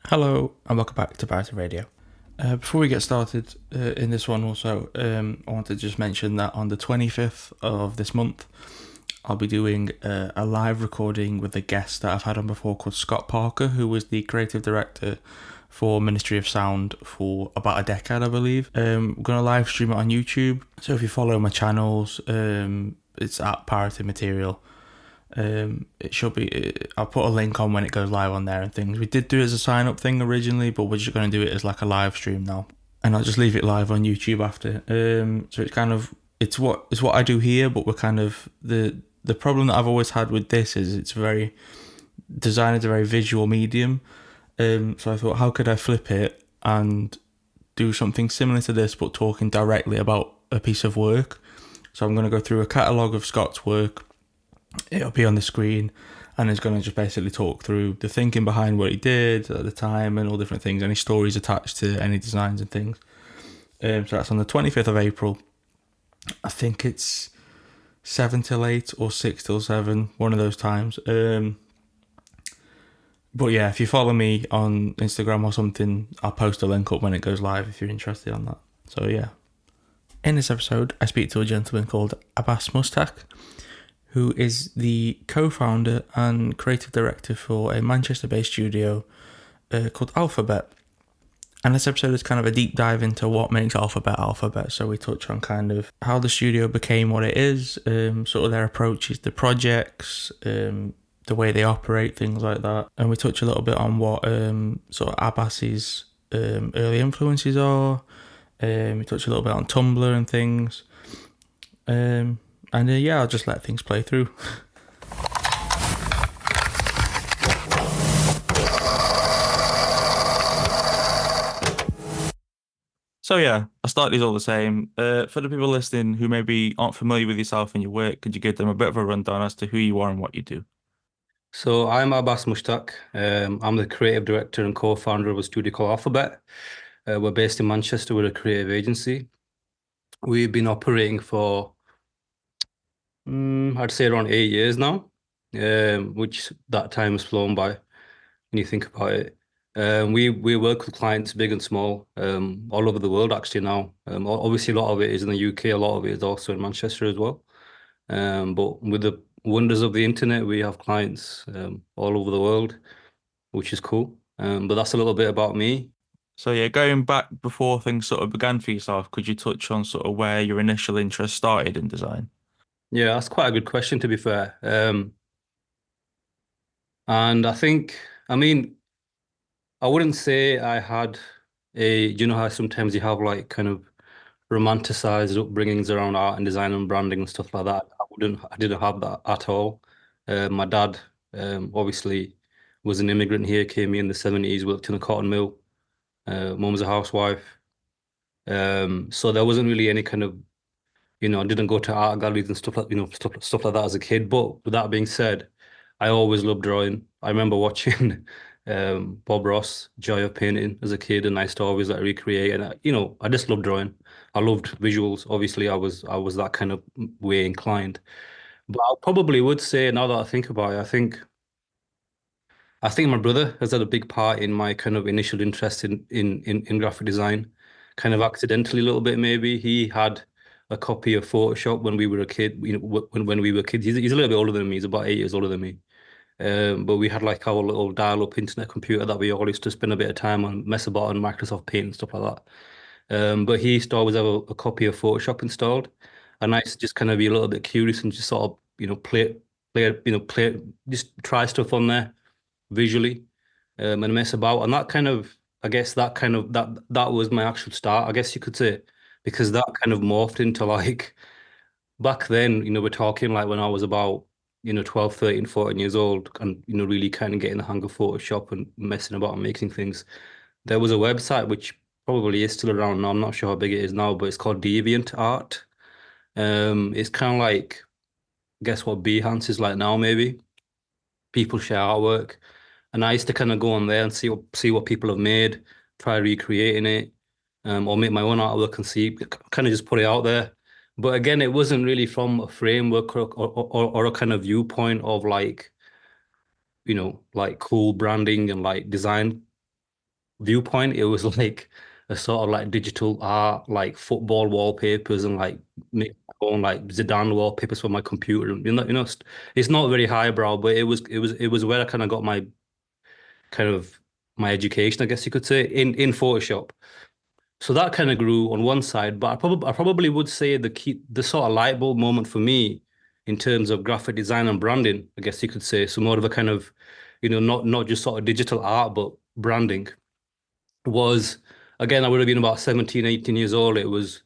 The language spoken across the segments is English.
Hello and welcome back to Barrett Radio. Before we get started in this one also, I want to just mention that on the 25th of this month, I'll be doing a live recording with a guest that I've had on before called Scott Parker, who was the creative director for Ministry of Sound for about a decade, I believe. We're going to live stream it on YouTube, so if you follow my channels, it's at Parity Material. It should be. I'll put a link on when it goes live on there and things. We did do it as a sign up thing originally, but we're just going to do it as like a live stream now, and I'll just leave it live on YouTube after. So it's kind of it's what I do here, but we're kind of the problem that I've always had with this is it's very design is a very visual medium. So I thought, how could I flip it and do something similar to this, but talking directly about a piece of work? So I'm going to go through a catalogue of Scott's work. It'll be on the screen, and he's going to just basically talk through the thinking behind what he did at the time and all different things, any stories attached to any designs and things. So that's on the 25th of April. I think it's 7 till 8 or 6 till 7, one of those times. But yeah, if you follow me on Instagram or something, I'll post a link up when it goes live if you're interested on that. So yeah. In this episode, I speak to a gentleman called Abbas Mushtaq, who is the co-founder and creative director for a Manchester-based studio called Alphabet. And this episode is kind of a deep dive into what makes Alphabet. So we touch on kind of how the studio became what it is, sort of their approaches to projects, the way they operate, things like that. And we touch a little bit on what sort of Abbas's early influences are. We touch a little bit on Tumblr and things. And yeah, I'll just let things play through. So yeah, I start these all the same. For the people listening who maybe aren't familiar with yourself and your work, could you give them a bit of a rundown as to who you are and what you do? So I'm Abbas Mushtaq. I'm the creative director and co-founder of a studio called Alphabet. We're based in Manchester. We're a creative agency. We've been operating for, I'd say around 8 years now, which that time has flown by when you think about it. We work with clients big and small, all over the world actually now. Obviously, a lot of it is in the UK. A lot of it is also in Manchester as well. But with the wonders of the internet, we have clients all over the world, which is cool. But that's a little bit about me. So yeah, going back before things sort of began for yourself, could you touch on sort of where your initial interest started in design? Yeah, that's quite a good question to be fair. And I think, I mean, I wouldn't say I had you know how sometimes you have like kind of romanticized upbringings around art and design and branding and stuff like that. I didn't have that at all. My dad, obviously was an immigrant here, came here in the 70s, worked in a cotton mill. Mum was a housewife. So there wasn't really any kind of, I didn't go to art galleries and stuff like, stuff like that as a kid. But with that being said, I always loved drawing. I remember watching Bob Ross, Joy of Painting as a kid, and I used to always like recreate. And I just loved drawing. I loved visuals. Obviously, I was that kind of way inclined. But I probably would say now that I think about it, I think my brother has had a big part in my kind of initial interest in graphic design, kind of accidentally a little bit maybe. He had a copy of Photoshop when we were a kid, when we were kids. He's a little bit older than me. He's about 8 years older than me. But we had like our little dial-up internet computer that we all used to spend a bit of time on, mess about on Microsoft Paint and stuff like that. But he used to always have a copy of Photoshop installed, and I used to just kind of be a little bit curious and just sort of, just try stuff on there visually, and mess about. And that kind of, I guess that was my actual start, I guess you could say, because that kind of morphed into like back then, we're talking like when I was about, 12, 13, 14 years old and, really kind of getting the hang of Photoshop and messing about and making things. There was a website which probably is still around now. I'm not sure how big it is now, but it's called DeviantArt. It's kind of like, guess what Behance is like now, maybe. People share artwork. And I used to kind of go on there and see what people have made, try recreating it, or make my own artwork and see, kind of just put it out there. But again, it wasn't really from a framework or a kind of viewpoint of like, like cool branding and like design. viewpoint. It was like a sort of like digital art, like football wallpapers and like make my own like Zidane wallpapers for my computer. It's not very highbrow, but it was where I kind of got my kind of my education, I guess you could say, in Photoshop. So that kind of grew on one side, but I probably would say the sort of light bulb moment for me in terms of graphic design and branding, I guess you could say, so more of a kind of, not just sort of digital art, but branding was, again, I would have been about 17, 18 years old. It was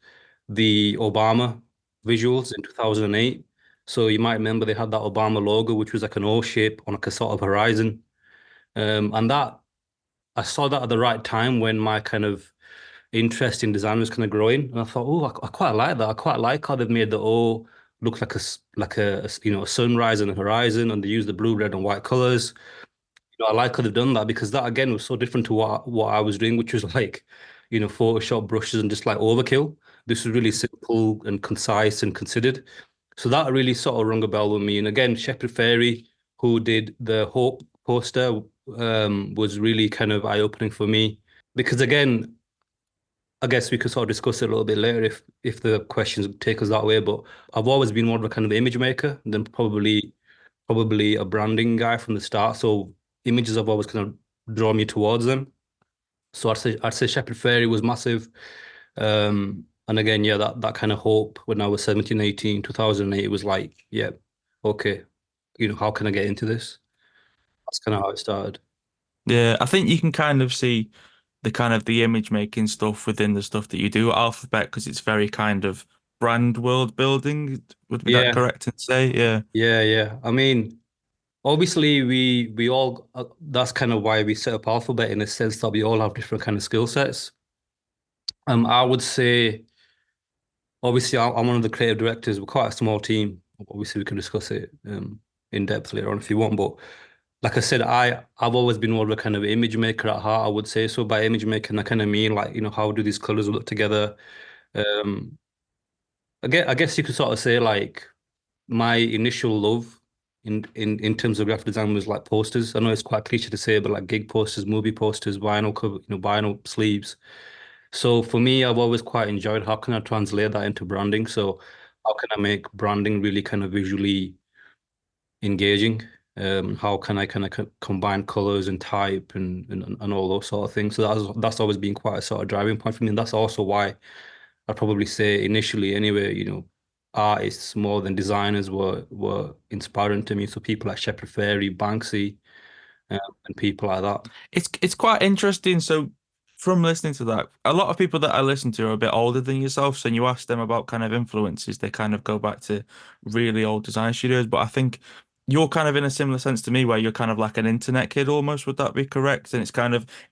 the Obama visuals in 2008. So you might remember they had that Obama logo, which was like an O shape on like a sort of horizon. And that I saw that at the right time when my kind of interest in design was kind of growing, and I thought, oh, I quite like that. I quite like how they've made the O look like a sunrise and a horizon, and they use the blue, red, and white colors. I like how they've done that because that again was so different to what I was doing, which was like, Photoshop brushes and just like overkill. This was really simple and concise and considered. So that really sort of rung a bell with me. And again, Shepard Fairey, who did the Hope poster, was really kind of eye-opening for me because again, I guess we could sort of discuss it a little bit later if the questions take us that way. But I've always been more of a kind of image maker than probably a branding guy from the start. So images have always kind of drawn me towards them. So I'd say Shepard Fairey was massive. And again, yeah, that kind of hope when I was 17, 18, 2008, it was like, yeah, okay, how can I get into this? That's kind of how it started. Yeah, I think you can kind of see the kind of the image making stuff within the stuff that you do at Alphabet because it's very kind of brand world building. Would be that Yeah, correct to say? Yeah. yeah, yeah. I mean, obviously we all that's kind of why we set up Alphabet in the sense that we all have different kind of skill sets. I would say obviously I'm one of the creative directors. We're quite a small team. Obviously we can discuss it in depth later on if you want. But like I said, I've always been more of a kind of image maker at heart, I would say. So by image making, I kind of mean like, how do these colors look together? Um I guess you could sort of say like my initial love in terms of graphic design was like posters. I know it's quite cliche to say, but like gig posters, movie posters, vinyl cover, vinyl sleeves. So for me, I've always quite enjoyed how can I translate that into branding. So how can I make branding really kind of visually engaging? How can I kind of combine colors and type and all those sort of things. So that's always been quite a sort of driving point for me. And that's also why I'd probably say initially anyway, artists more than designers were inspiring to me. So people like Shepard Fairey, Banksy, um, and people like that. It's quite interesting. So from listening to that, a lot of people that I listen to are a bit older than yourself. So when you ask them about kind of influences, they kind of go back to really old design studios. But I think you're kind of in a similar sense to me, where you're kind of like an internet kid almost. Would that be correct? And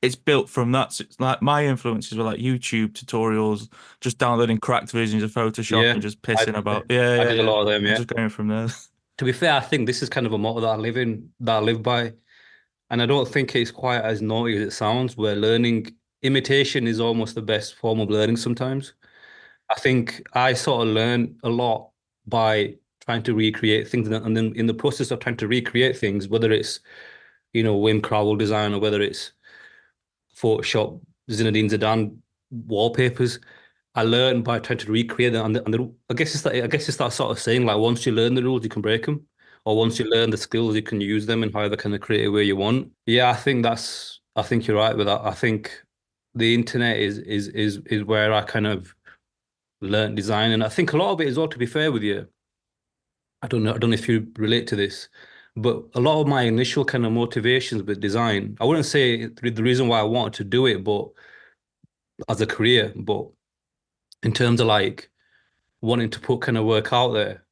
it's built from that. So it's like my influences were like YouTube tutorials, just downloading cracked versions of Photoshop Yeah, and just I pissing about. did, Yeah, I yeah, did a yeah. lot of them. And Yeah. just going from there. To be fair, I think this is kind of a motto that I live by, and I don't think it's quite as naughty as it sounds. Where learning imitation is almost the best form of learning sometimes. I think I sort of learn a lot by trying to recreate things, and then in the process of trying to recreate things, whether it's Wim Crowell design or whether it's Photoshop Zinedine Zidane wallpapers, I learned by trying to recreate them. I guess it's that sort of saying like once you learn the rules, you can break them, or once you learn the skills, you can use them in however kind of creative way you want. Yeah, I think you're right with that. I think the internet is where I kind of learned design. And I think a lot of it is all, to be fair with you, I don't know if you relate to this, but a lot of my initial kind of motivations with design, I wouldn't say the reason why I wanted to do it, but as a career, but in terms of like wanting to put kind of work out there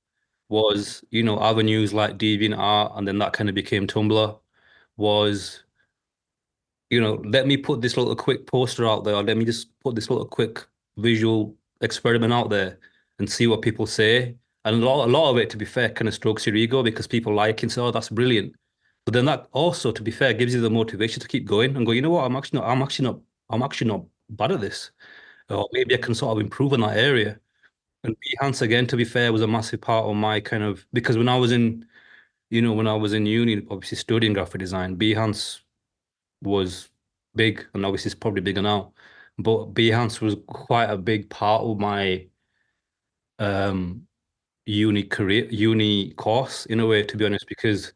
was, avenues like DeviantArt, and then that kind of became Tumblr, was let me put this little quick poster out there, or let me just put this little quick visual experiment out there and see what people say. And a lot of it, to be fair, kind of strokes your ego because people like it and say, oh, that's brilliant. But then that also, to be fair, gives you the motivation to keep going and go, you know what, I'm actually not bad at this. Or maybe I can sort of improve in that area. And Behance, again, to be fair, was a massive part of my kind of, because when I was in uni, obviously studying graphic design, Behance was big, and obviously it's probably bigger now. But Behance was quite a big part of my um uni course in a way, to be honest, because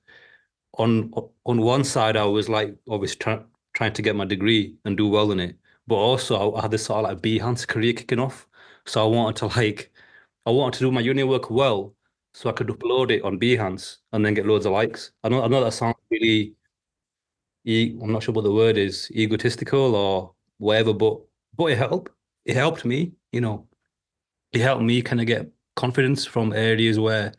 on on one side I was like obviously trying to get my degree and do well in it, but also I had this sort of like Behance career kicking off. So I wanted to do my uni work well so I could upload it on Behance and then get loads of likes. I know that sounds really I'm not sure what the word is, egotistical or whatever, but it helped me, it helped me kind of get confidence from areas where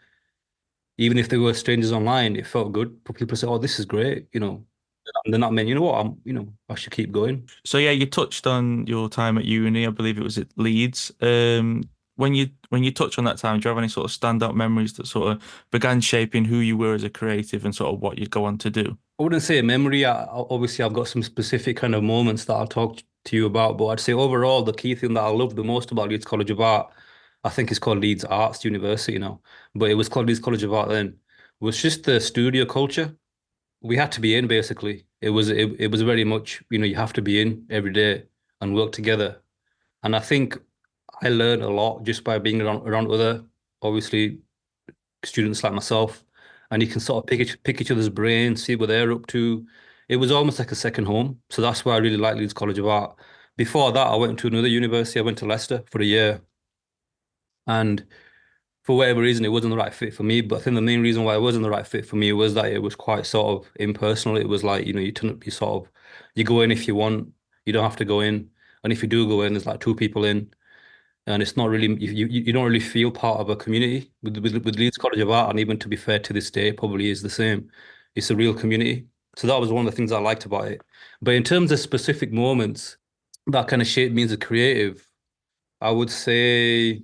even if they were strangers online, it felt good for people to say, "Oh, this is great," And then that meant, you know what, I should keep going. So yeah, you touched on your time at uni. I believe it was at Leeds. When you touch on that time, do you have any sort of standout memories that sort of began shaping who you were as a creative and sort of what you'd go on to do? I wouldn't say a memory. Obviously, I've got some specific kind of moments that I'll talk to you about, but I'd say overall, the key thing that I love the most about Leeds College of Art, I think it's called Leeds Arts University now, but it was called Leeds College of Art then, was just the studio culture. We had to be in basically. It was very much, you have to be in every day and work together. And I think I learned a lot just by being around other, obviously, students like myself, and you can sort of pick each other's brains, see what they're up to. It was almost like a second home. So that's why I really like Leeds College of Art. Before that, I went to another university. I went to Leicester for a year, and for whatever reason, it wasn't the right fit for me. But I think the main reason why it wasn't the right fit for me was that it was quite sort of impersonal. It was like, you turn up, you go in if you want, you don't have to go in. And if you do go in, there's like two people in. And it's not really, you don't really feel part of a community with Leeds College of Art. And even to be fair to this day, probably is the same. It's a real community. So that was one of the things I liked about it. But in terms of specific moments that kind of shaped me as a creative, I would say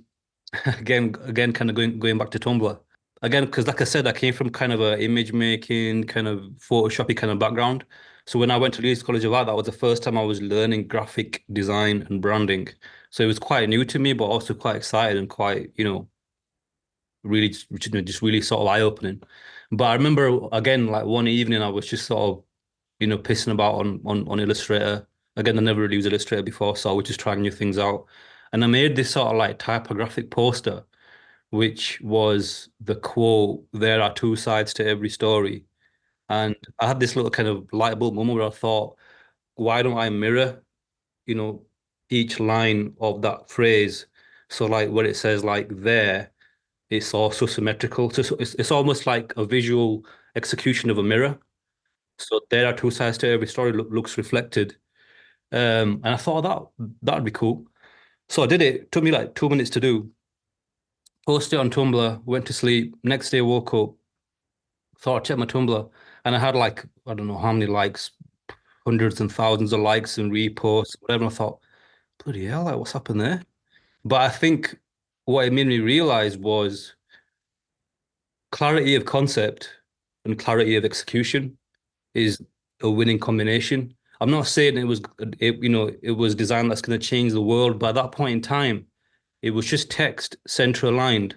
again, kind of going back to Tumblr. Again, because like I said, I came from kind of a image making, kind of Photoshoppy kind of background. So when I went to Leeds College of Art, that was the first time I was learning graphic design and branding. So it was quite new to me, but also quite excited and quite, really just really sort of eye-opening. But I remember again, like one evening, I was just sort of, pissing about on Illustrator. Again, I never really used Illustrator before, so I was just trying new things out. And I made this sort of like typographic poster, which was the quote, "There are two sides to every story." And I had this little kind of light bulb moment where I thought, why don't I mirror, you know, each line of that phrase? So like where it says like there, it's also symmetrical. So it's almost like a visual execution of a mirror. So there are two sides to every story looks reflected. And I thought that'd be cool. So I did it. It took me like 2 minutes to do. Posted it on Tumblr, went to sleep. Next day, woke up, thought I'd check my Tumblr, and I had like, I don't know how many likes, hundreds and thousands of likes and reposts, whatever. And I thought, bloody hell, like, what's happened there? But I think what it made me realize was clarity of concept and clarity of execution is a winning combination. I'm not saying it was design that's going to change the world, but at that point in time, it was just text center aligned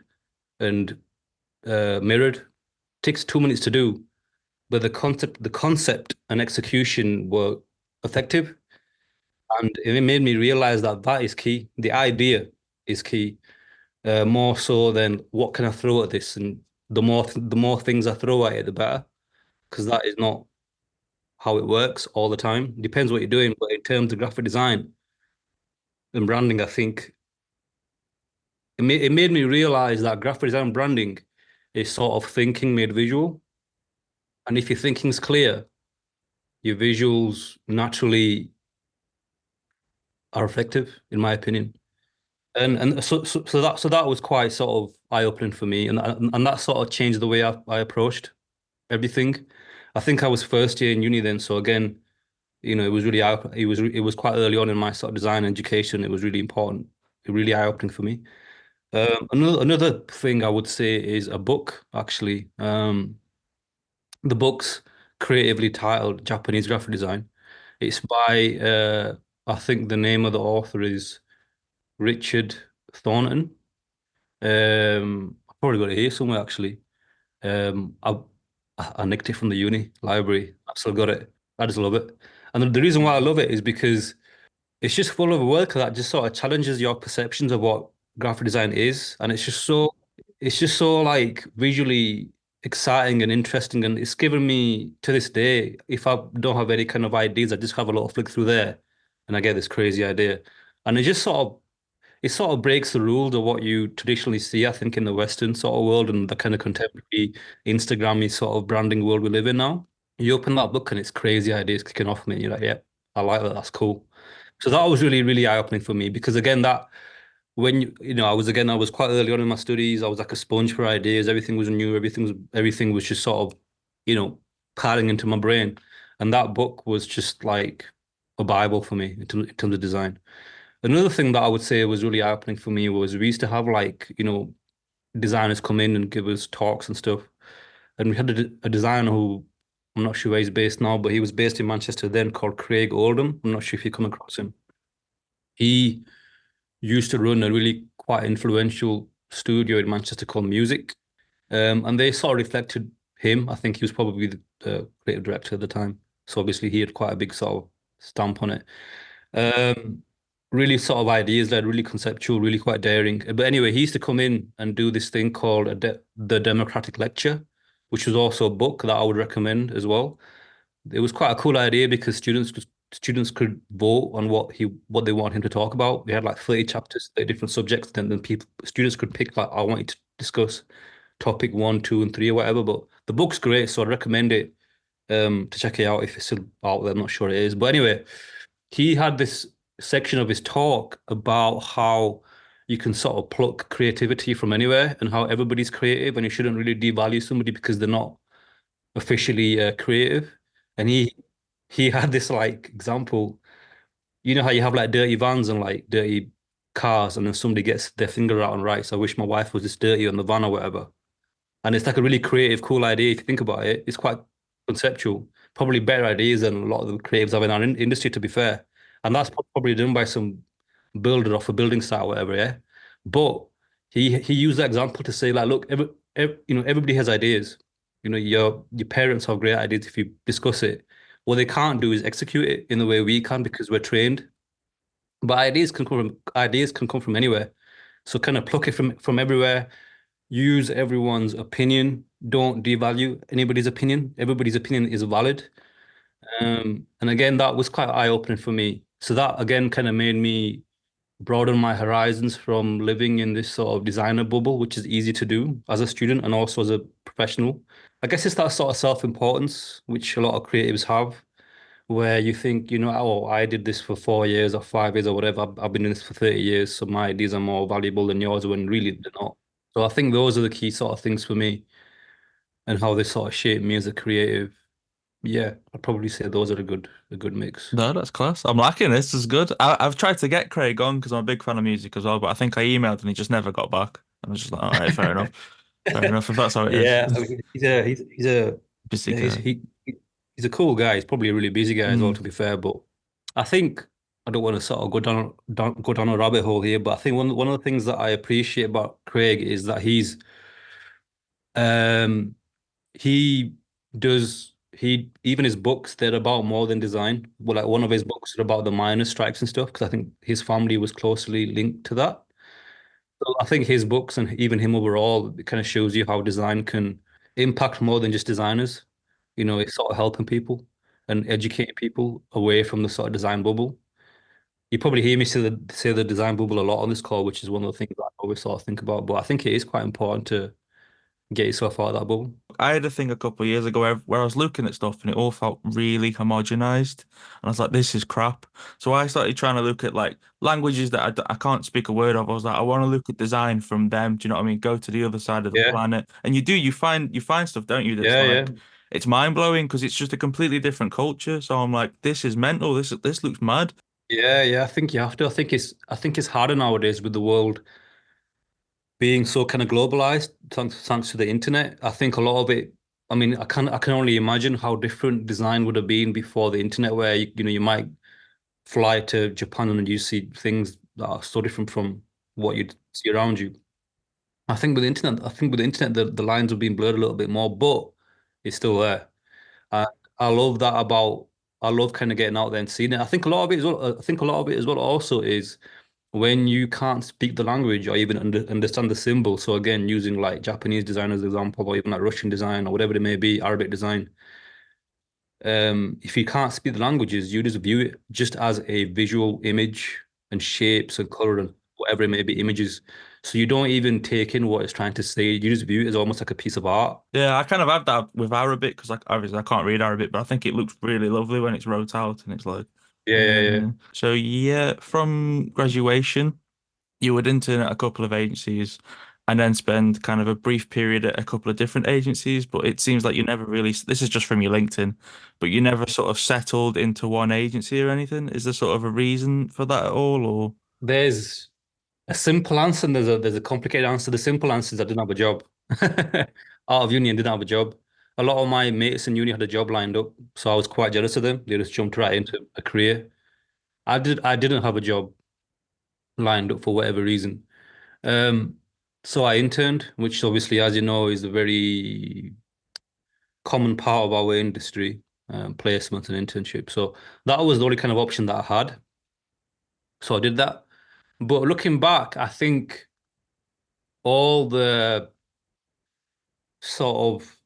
and mirrored. Takes 2 minutes to do, but the concept and execution were effective, and it made me realize that that is key. The idea is key, more so than what can I throw at this, and the more things I throw at it, the better, because that is not how it works all the time. Depends what you're doing, but in terms of graphic design and branding, I think it made me realize that graphic design and branding is sort of thinking made visual, and if your thinking's clear, your visuals naturally are effective, in my opinion. And so that was quite sort of eye-opening for me, and that sort of changed the way I approached everything. I think I was first year in uni then, so again, it was quite early on in my sort of design education. It was really important, really eye-opening for me. Another thing I would say is a book, actually. The book's creatively titled Japanese Graphic Design. It's by I think the name of the author is Richard Thornton. I've probably got it here somewhere actually. Um, I I nicked it from the uni library. I still got it. I just love it. And the reason why I love it is because it's just full of work that just sort of challenges your perceptions of what graphic design is, and it's just so like visually exciting and interesting, and it's given me to this day, if I don't have any kind of ideas, I just have a little flick through there, and I get this crazy idea, and it sort of breaks the rules of what you traditionally see, I think, in the Western sort of world and the kind of contemporary Instagrammy sort of branding world we live in now. You open that book and it's crazy ideas kicking off me. You're like, yeah, I like that. That's cool. So that was really, really eye-opening for me because again, that when I was quite early on in my studies. I was like a sponge for ideas. Everything was new. Everything was just sort of, you know, piling into my brain. And that book was just like a Bible for me in terms of design. Another thing that I would say was really eye-opening for me was we used to have like, designers come in and give us talks and stuff. And we had a designer who I'm not sure where he's based now, but he was based in Manchester then called Craig Oldham. I'm not sure if you come across him. He used to run a really quite influential studio in Manchester called Music. And they sort of reflected him. I think he was probably the creative director at the time. So obviously he had quite a big sort of stamp on it. Um, Really sort of ideas led, really conceptual, really quite daring. But anyway, he used to come in and do this thing called the Democratic Lecture, which was also a book that I would recommend as well. It was quite a cool idea because students could vote on what they want him to talk about. We had like 30 chapters, 30 different subjects, and then people students could pick like I want you to discuss topic one, two, and three or whatever. But the book's great, so I'd recommend it to check it out if it's still out there. I'm not sure it is. But anyway, he had this section of his talk about how you can sort of pluck creativity from anywhere and how everybody's creative and you shouldn't really devalue somebody because they're not officially creative. And he had this like example. You know how you have like dirty vans and like dirty cars, and then somebody gets their finger out and writes, "I wish my wife was this dirty on the van" or whatever. And it's like a really creative, cool idea if you think about it. It's quite conceptual, probably better ideas than a lot of the creatives have in our industry, to be fair. And that's probably done by some builder off a building site or whatever, yeah. But he used that example to say, like, look, everybody has ideas. Your parents have great ideas if you discuss it. What they can't do is execute it in the way we can because we're trained. But ideas can come from anywhere. So kind of pluck it from everywhere, use everyone's opinion. Don't devalue anybody's opinion. Everybody's opinion is valid. And again, that was quite eye-opening for me. So that again kind of made me broaden my horizons from living in this sort of designer bubble, which is easy to do as a student and also as a professional. I guess it's that sort of self-importance which a lot of creatives have, where you think, oh, I did this for 4 years or 5 years or whatever. I've been in this for 30 years, so my ideas are more valuable than yours when really they're not. So I think those are the key sort of things for me and how they sort of shape me as a creative. Yeah, I'd probably say those are a good mix. No, that's class. I'm liking this. This is good. I've tried to get Craig on because I'm a big fan of music as well, but I think I emailed and he just never got back. I was just like, all right, fair enough. Fair enough if that's how it is. Yeah, I mean, Busy he's guy. he he's a cool guy. He's probably a really busy guy as well, Mm. to be fair. But I think I don't want to sort of go down a rabbit hole here. But I think one of the things that I appreciate about Craig is that um he he even his books they're about more than design. Well, like one of his books are about the miners' strikes and stuff because I think his family was closely linked to that. So I think his books and even him overall, it kind of shows you how design can impact more than just designers. It's sort of helping people and educating people away from the sort of design bubble. You probably hear me say the design bubble a lot on this call, which is one of the things that I always sort of think about. But I think it is quite important to get yourself out of that bubble. I had a thing a couple of years ago where I was looking at stuff and it all felt really homogenized. And I was like, this is crap. So I started trying to look at like languages that I can't speak a word of. I was like, I want to look at design from them. Do you know what I mean? Go to the other side of the Yeah, planet. And you find stuff, don't you? That's yeah, yeah, like, it's mind blowing because it's just a completely different culture. So I'm like, this is mental. This looks mad. yeah, yeah. I think you have to. I think it's harder nowadays with the world being so kind of globalized thanks to the internet. I think a lot of it, I mean, I can only imagine how different design would have been before the internet, where you might fly to Japan and you see things that are so different from what you'd see around you. I think with the internet, the lines have been blurred a little bit more, but it's still there. I I love that about. I love kind of getting out there and seeing it. I think a lot of it as well, I think a lot of it as well also is when you can't speak the language or even understand the symbol. So again, using like Japanese design as an example, or even like Russian design or whatever it may be, Arabic design. If you can't speak the languages, you just view it just as a visual image and shapes and color and whatever it may be, images. So you don't even take in what it's trying to say. You just view it as almost like a piece of art. Yeah, I kind of have that with Arabic because like obviously I can't read Arabic, but I think it looks really lovely when it's wrote out and it's like Yeah, yeah, yeah. so yeah, from graduation, you would intern at a couple of agencies and then spend kind of a brief period at a couple of different agencies, but it seems like you never really, this is just from your LinkedIn, but you never sort of settled into one agency or anything. Is there sort of a reason for that at all, or? There's a simple answer and there's a complicated answer. The simple answer is I didn't have a job. Out of uni and didn't have a job. A lot of my mates in uni had a job lined up, so I was quite jealous of them. They just jumped right into a career. I didn't have a job lined up for whatever reason. Um, so I interned, which obviously, as you know, is a very common part of our industry, placement and internship. So that was the only kind of option that I had. So I did that. But looking back, I think all the sort of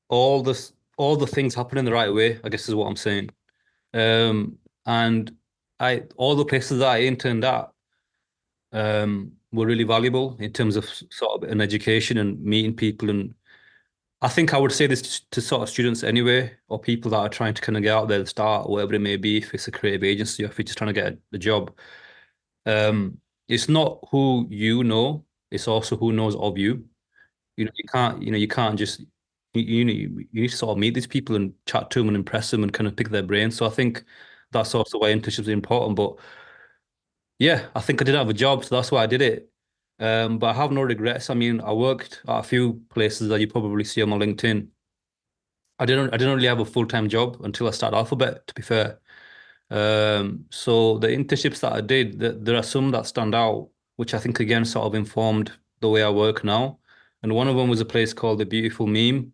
all the things happen in the right way, I guess is what I'm saying. And I all the places that I interned at were really valuable in terms of sort of an education and meeting people. And I think I would say this to sort of students anyway, or people that are trying to kind of get out there and start, whatever it may be, if it's a creative agency or if you're just trying to get a job. It's not who you know, it's also who knows of you. You can't just you need to sort of meet these people and chat to them and impress them and kind of pick their brains. So I think that's also why internships are important. But yeah, I think I didn't have a job, so that's why I did it. But I have no regrets. I mean, I worked at a few places that you probably see on my LinkedIn. I didn't really have a full-time job until I started Alphabet, to be fair. So the internships that I did, there are some that stand out, which I think again sort of informed the way I work now. And one of them was a place called The Beautiful Meme,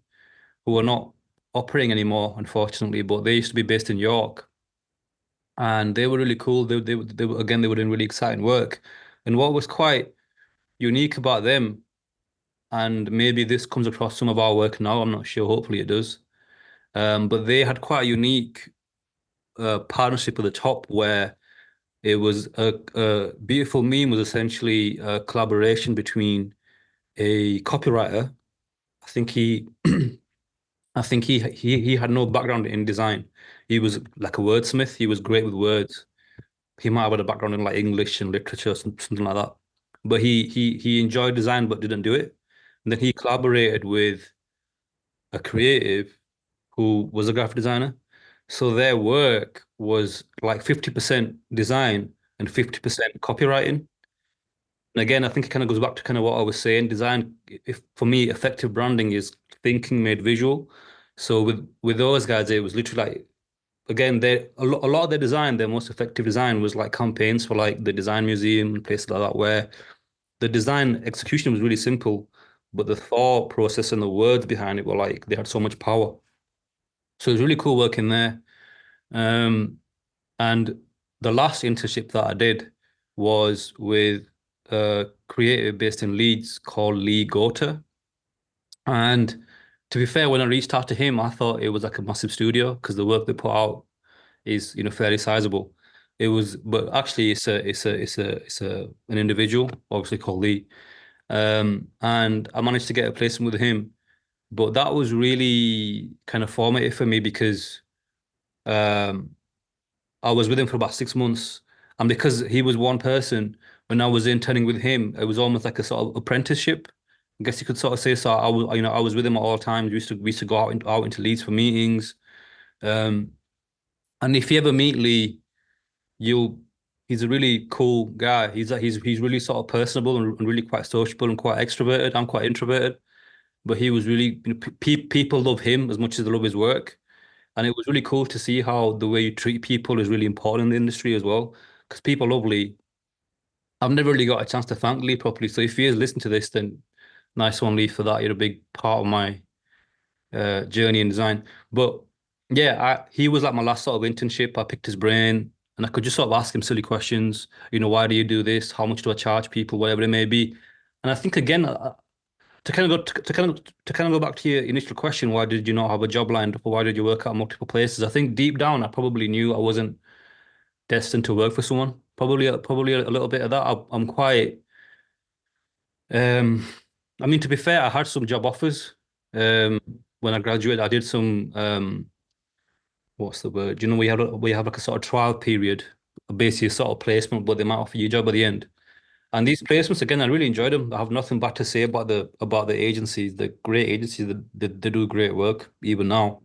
who are not operating anymore, unfortunately, but they used to be based in York. And they were really cool. They were, again, they were doing really exciting work. And what was quite unique about them, and maybe this comes across some of our work now, I'm not sure, hopefully it does. But they had quite a unique partnership at the top where it was a beautiful meme was essentially a collaboration between a copywriter. I think he he had no background in design. He was like a wordsmith. He was great with words. He might have had a background in like English and literature, something like that. But he enjoyed design but didn't do it. And then he collaborated with a creative who was a graphic designer. So their work was like 50% design and 50% copywriting. And again, I think it kind of goes back to kind of what I was saying. Design, if for me, effective branding is thinking made visual. So with those guys, it was literally like again, they a lot of their design, their most effective design was like campaigns for like the design museum and places like that, where the design execution was really simple, but the thought process and the words behind it were like they had so much power. So it was really cool working there. Um, and the last internship that I did was with a creative based in Leeds called Lee Gota. And to be fair, when I reached out to him, I thought it was like a massive studio because the work they put out is, fairly sizable. It was, but actually, it's an individual, obviously called Lee. And I managed to get a placement with him, but that was really kind of formative for me because um, I was with him for about 6 months, and because he was one person, when I was interning with him, it was almost like a sort of apprenticeship. I guess you could sort of say so. I was with him at all times. We used to go out into Leeds for meetings. Um, and if you ever meet Lee, you'll he's a really cool guy. He's really sort of personable and really quite sociable and quite extroverted. I'm quite introverted, but he was really people love him as much as they love his work. And it was really cool to see how the way you treat people is really important in the industry as well. Because people love Lee. I've never really got a chance to thank Lee properly. So if he has listened to this, then nice one, Lee, for that. You're a big part of my journey in design. But Yeah, he was like my last sort of internship. I picked his brain and I could just sort of ask him silly questions. Why do you do this? How much do I charge people? Whatever it may be. And I think again, to kind of go back to your initial question, why did you not have a job lined up, or why did you work at multiple places? I think deep down, I probably knew I wasn't destined to work for someone. Probably a little bit of that. I'm quite. Um, I mean, to be fair, I had some job offers. Um, when I graduated, I did some. What's the word? We have like a sort of trial period, basically a sort of placement, but they might offer you a job at the end. And these placements, again, I really enjoyed them. I have nothing bad to say about the agencies. They're great agencies. They do great work even now.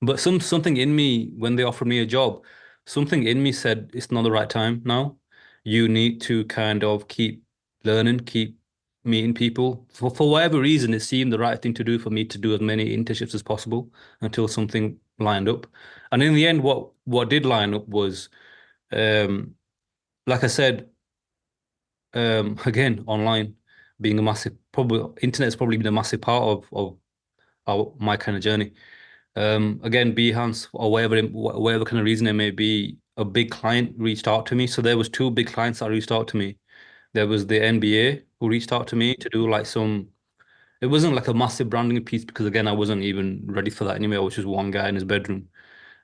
But something in me, when they offered me a job, something in me said it's not the right time now. You need to kind of keep learning, keep meeting people. For whatever reason, it seemed the right thing to do for me to do as many internships as possible until something lined up. And in the end, what did line up was, um, like I said, again, online being a massive, probably internet's probably been a massive part of my kind of journey. Again, Behance or whatever kind of reason it may be, a big client reached out to me. So there was two big clients that reached out to me. There was the NBA who reached out to me to do like some. It wasn't like a massive branding piece because again, I wasn't even ready for that anyway. I was just one guy in his bedroom.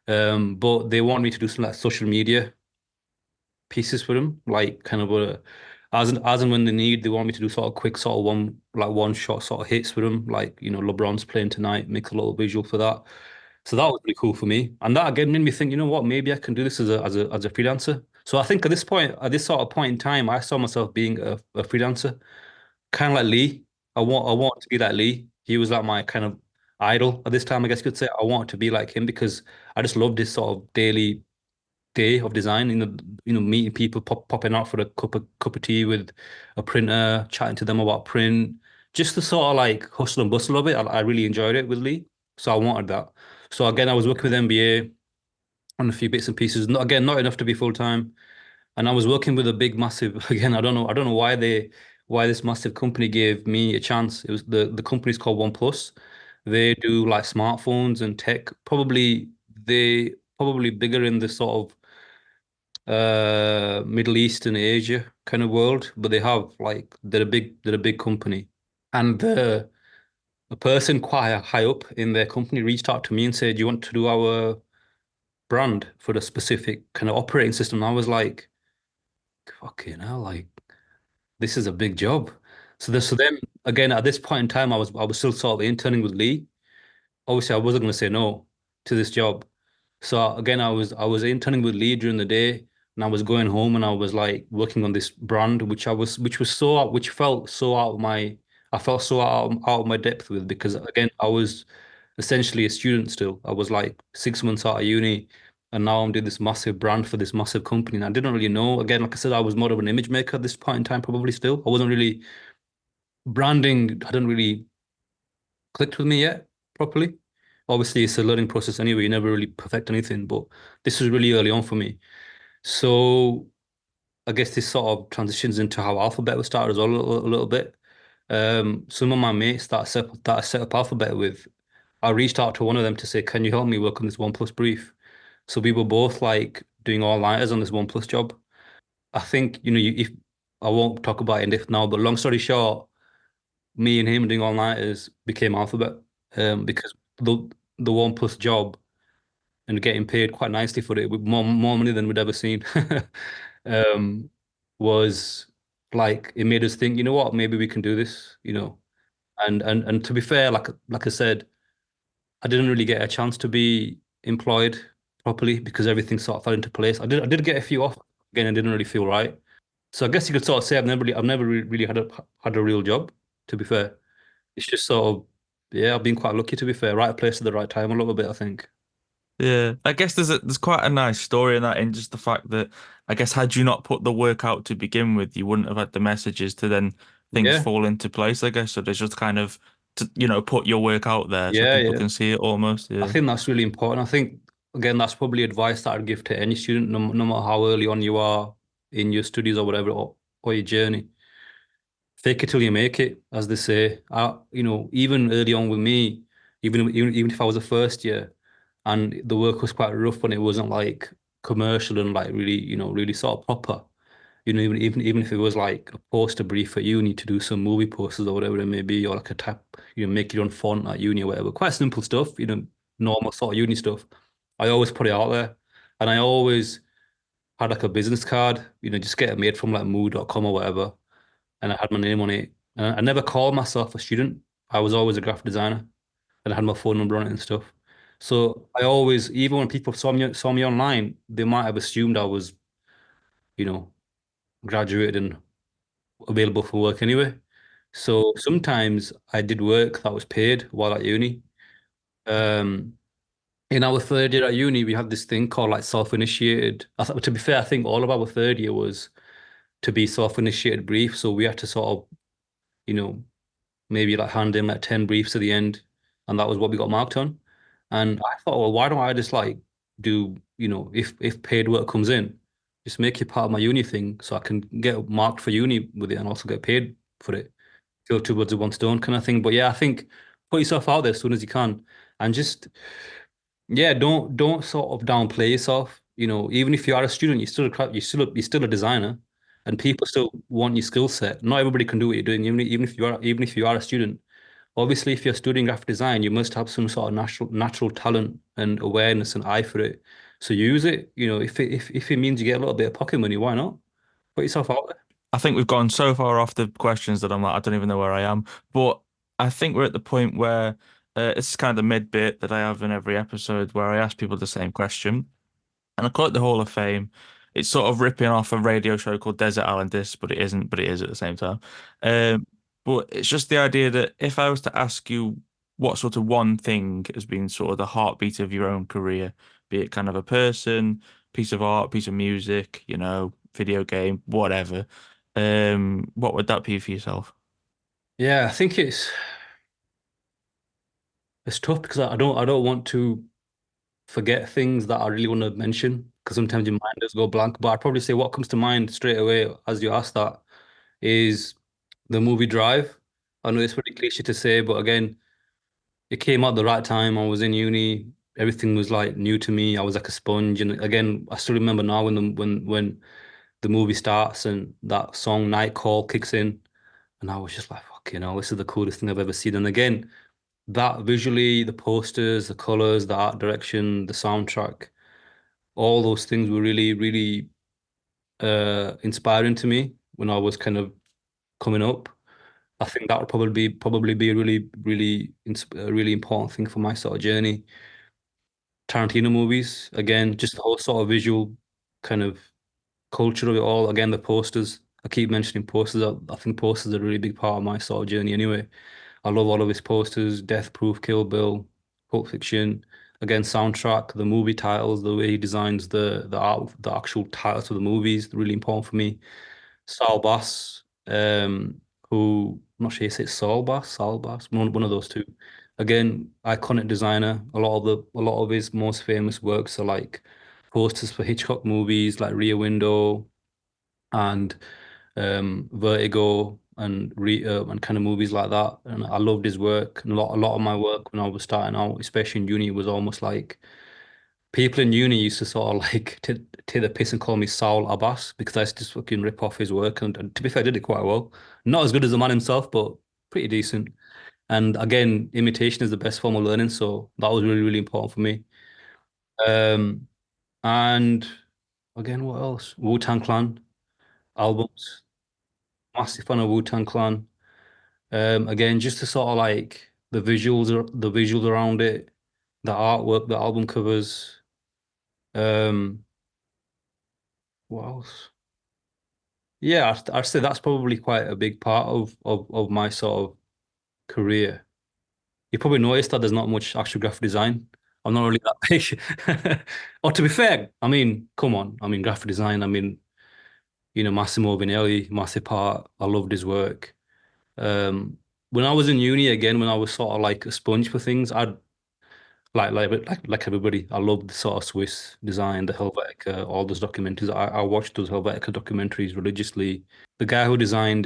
But they want me to do some like social media pieces for them, like kind of as and when they need, they want me to do sort of quick sort of one shot sort of hits for them, like LeBron's playing tonight, make a little visual for that. So that was really cool for me, and that again made me think, you know what, maybe I can do this as a freelancer. So I think at this sort of point in time, I saw myself being a freelancer, kind of like Lee. I want to be like Lee. He was like my kind of idol at this time, I guess you could say. I wanted to be like him because I just loved this sort of daily day of design, meeting people, popping out for a cup of tea with a printer, chatting to them about print, just the sort of like hustle and bustle of it. I really enjoyed it with Lee, so I wanted that. So again, I was working with NBA on a few bits and pieces. Not enough to be full time, and I was working with a big, massive. Again, I don't know why this massive company gave me a chance. It was the company's called OnePlus. They do like smartphones and tech. Probably bigger in the sort of Middle East and Asia kind of world, but they're a big company. And a person quite high up in their company reached out to me and said, "Do you want to do our brand for the specific kind of operating system?" And I was like, "Fucking hell, like this is a big job." So then again at this point in time, I was still sort of interning with Lee. Obviously, I wasn't going to say no to this job. So again, I was interning with Lee during the day, and I was going home, and I was like working on this brand, which felt so out of my, I felt so out of my depth with because again, I was essentially a student still. I was like 6 months out of uni, and now I'm doing this massive brand for this massive company, and I didn't really know. Again, like I said, I was more of an image maker at this point in time, probably still. I wasn't really branding. Hadn't really clicked with me yet properly. Obviously, it's a learning process anyway. You never really perfect anything, but this was really early on for me. So I guess this sort of transitions into how Alphabet was started as well a little bit. Some of my mates that I set up Alphabet with, I reached out to one of them to say, "Can you help me work on this OnePlus brief?" So we were both like doing all-nighters on this OnePlus job. I think, if I won't talk about it in depth now, but long story short, me and him doing all-nighters became Alphabet, because the OnePlus job and getting paid quite nicely for it with more money than we'd ever seen, um, was like it made us think, you know what, maybe we can do this. And to be fair, like I said, I didn't really get a chance to be employed properly because everything sort of fell into place. I did get a few offers again, and didn't really feel right. So I guess you could sort of say I've never really had a real job. To be fair, it's just sort of, yeah, I've been quite lucky to be fair, right place at the right time a little bit, I think. Yeah, I guess there's quite a nice story in that, in just the fact that I guess had you not put the work out to begin with, you wouldn't have had the messages to then things Yeah, fall into place, I guess. So there's just kind of to, put your work out there so yeah, people yeah. can see it almost. I Yeah. think that's really important. I think again, that's probably advice that I'd give to any student, no matter how early on you are in your studies or whatever, or your journey. Fake it till you make it, as they say. Even early on with me, even if I was a first year. and the work was quite rough and it wasn't like commercial and like really, really sort of proper. Even if it was like a poster brief at uni to do some movie posters or whatever it may be, or like a type, make your own font at uni or whatever. Quite simple stuff, normal sort of uni stuff. I always put it out there. And I always had like a business card, just get it made from like moo.com or whatever. And I had my name on it. And I never called myself a student. I was always a graphic designer and I had my phone number on it and stuff. So I always, even when people saw me online, they might have assumed I was, you know, graduated and available for work anyway. So sometimes I did work that was paid while at uni. Um, in our third year at uni, we had this thing called like self-initiated. I thought, to be fair, I think all of our third year was to be self-initiated brief. So we had to sort of, you know, maybe like hand in like 10 briefs at the end. And that was what we got marked on. And I thought, well, why don't I just like do, if paid work comes in, just make it part of my uni thing so I can get marked for uni with it and also get paid for it. Kill two birds with one stone kind of thing. But yeah, I think put yourself out there as soon as you can and just yeah, don't sort of downplay yourself. Even if you are a student, you're still a designer, and people still want your skill set. Not everybody can do what you're doing, even if you are a student. Obviously, if you're studying graphic design, you must have some sort of natural talent and awareness and eye for it. So use it. If it means you get a little bit of pocket money, why not? Put yourself out there. I think we've gone so far off the questions that I'm like, I don't even know where I am. But I think we're at the point where it's kind of the mid bit that I have in every episode where I ask people the same question. And I call it the Hall of Fame. It's sort of ripping off a radio show called Desert Island Disc, but it isn't, but it is at the same time. But it's just the idea that if I was to ask you what sort of one thing has been sort of the heartbeat of your own career, be it kind of a person, piece of art, piece of music, video game, whatever, what would that be for yourself? Yeah, I think it's tough because I don't want to forget things that I really want to mention because sometimes your mind does go blank. But I'd probably say what comes to mind straight away as you ask that is the movie Drive. I know it's pretty cliche to say, but again, it came out the right time. I was in uni. Everything was like new to me. I was like a sponge. And again, I still remember now when the movie starts and that song Night Call kicks in, and I was just like, fuck, this is the coolest thing I've ever seen. And again, that visually, the posters, the colors, the art direction, the soundtrack, all those things were really, really inspiring to me when I was kind of coming up. I think that would probably be a really, really, a really important thing for my sort of journey. Tarantino movies, again, just the whole sort of visual kind of culture of it all. Again, the posters. I keep mentioning posters. I think posters are a really big part of my sort of journey anyway. I love all of his posters, Death Proof, Kill Bill, Pulp Fiction. Again, soundtrack, the movie titles, the way he designs the art, the actual titles of the movies, really important for me. Saul Bass, who I'm not sure you say Saul Bass, Saul Bass, one of those two. Again, iconic designer. A lot of his most famous works are like posters for Hitchcock movies like Rear Window and Vertigo and kind of movies like that. And I loved his work. And a lot of my work when I was starting out, especially in uni, was almost like people in uni used to sort of like take the piss and call me Saul Abbas because I used to just fucking rip off his work. And to be fair, I did it quite well. Not as good as the man himself, but pretty decent. And again, imitation is the best form of learning, so that was really, really important for me. Um, and again, what else? Wu-Tang Clan albums. Massive fan of Wu-Tang Clan. Again, just to sort of like the visuals around it, the artwork, the album covers. Um, what else? Yeah, I'd say that's probably quite a big part of my sort of career. You probably noticed that there's not much actual graphic design. I'm not really that big. Or to be fair, I mean, come on. I mean, graphic design. I mean, Massimo Vignelli, massive part. I loved his work. Um, when I was in uni again, when I was sort of like a sponge for things, I'd like everybody. I loved the sort of Swiss design, the Helvetica, all those documentaries. I watched those Helvetica documentaries religiously. The guy who designed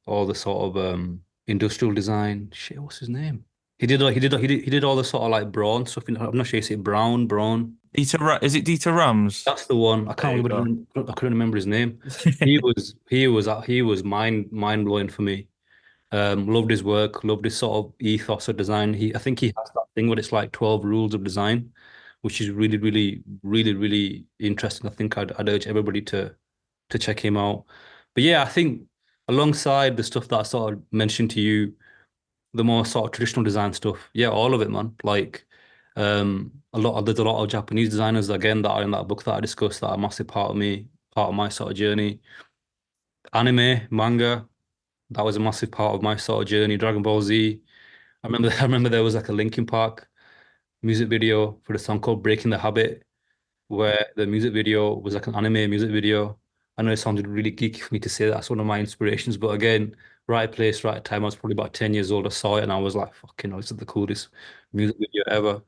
all the sort of industrial design, shit, what's his name? He did all the sort of like brawn stuff. I'm not sure you say brown, brawn. Is it Dieter Rams? That's the one. I There can't you remember. go. I couldn't remember his name. He was mind blowing for me. Loved his work, loved his sort of ethos of design. I think he has that thing where it's like 12 rules of design, which is really interesting. I think I'd urge everybody to check him out. But yeah, I think alongside the stuff that I sort of mentioned to you, the more sort of traditional design stuff, yeah, all of it, man. Like there's a lot of Japanese designers again that are in that book that I discussed that are a massive part of me, part of my sort of journey. Anime, manga, that was a massive part of my sort of journey. Dragon Ball Z. I remember there was like a Linkin Park music video for the song called Breaking the Habit, where the music video was like an anime music video. I know it sounded really geeky for me to say that's one of my inspirations, but again, right place, right time. I was probably about 10 years old. I saw it and I was like, fucking hell, this is the coolest music video ever.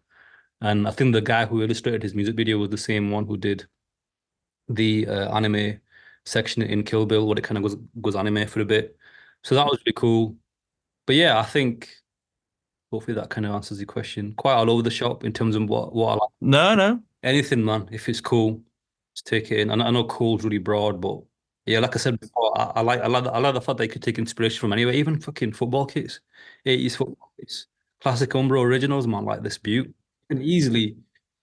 And I think the guy who illustrated his music video was the same one who did the anime section in Kill Bill, what it kind of was anime for a bit. So that was really cool. But yeah, I think hopefully that kind of answers your question. Quite all over the shop in terms of what I like. No, no. Anything, man. If it's cool, just take it in. And I know cool's really broad, but yeah, like I said before, I like the fact that you could take inspiration from anywhere, even fucking football kits, 80s football kits, classic Umbro originals, man, like this beaut. And easily,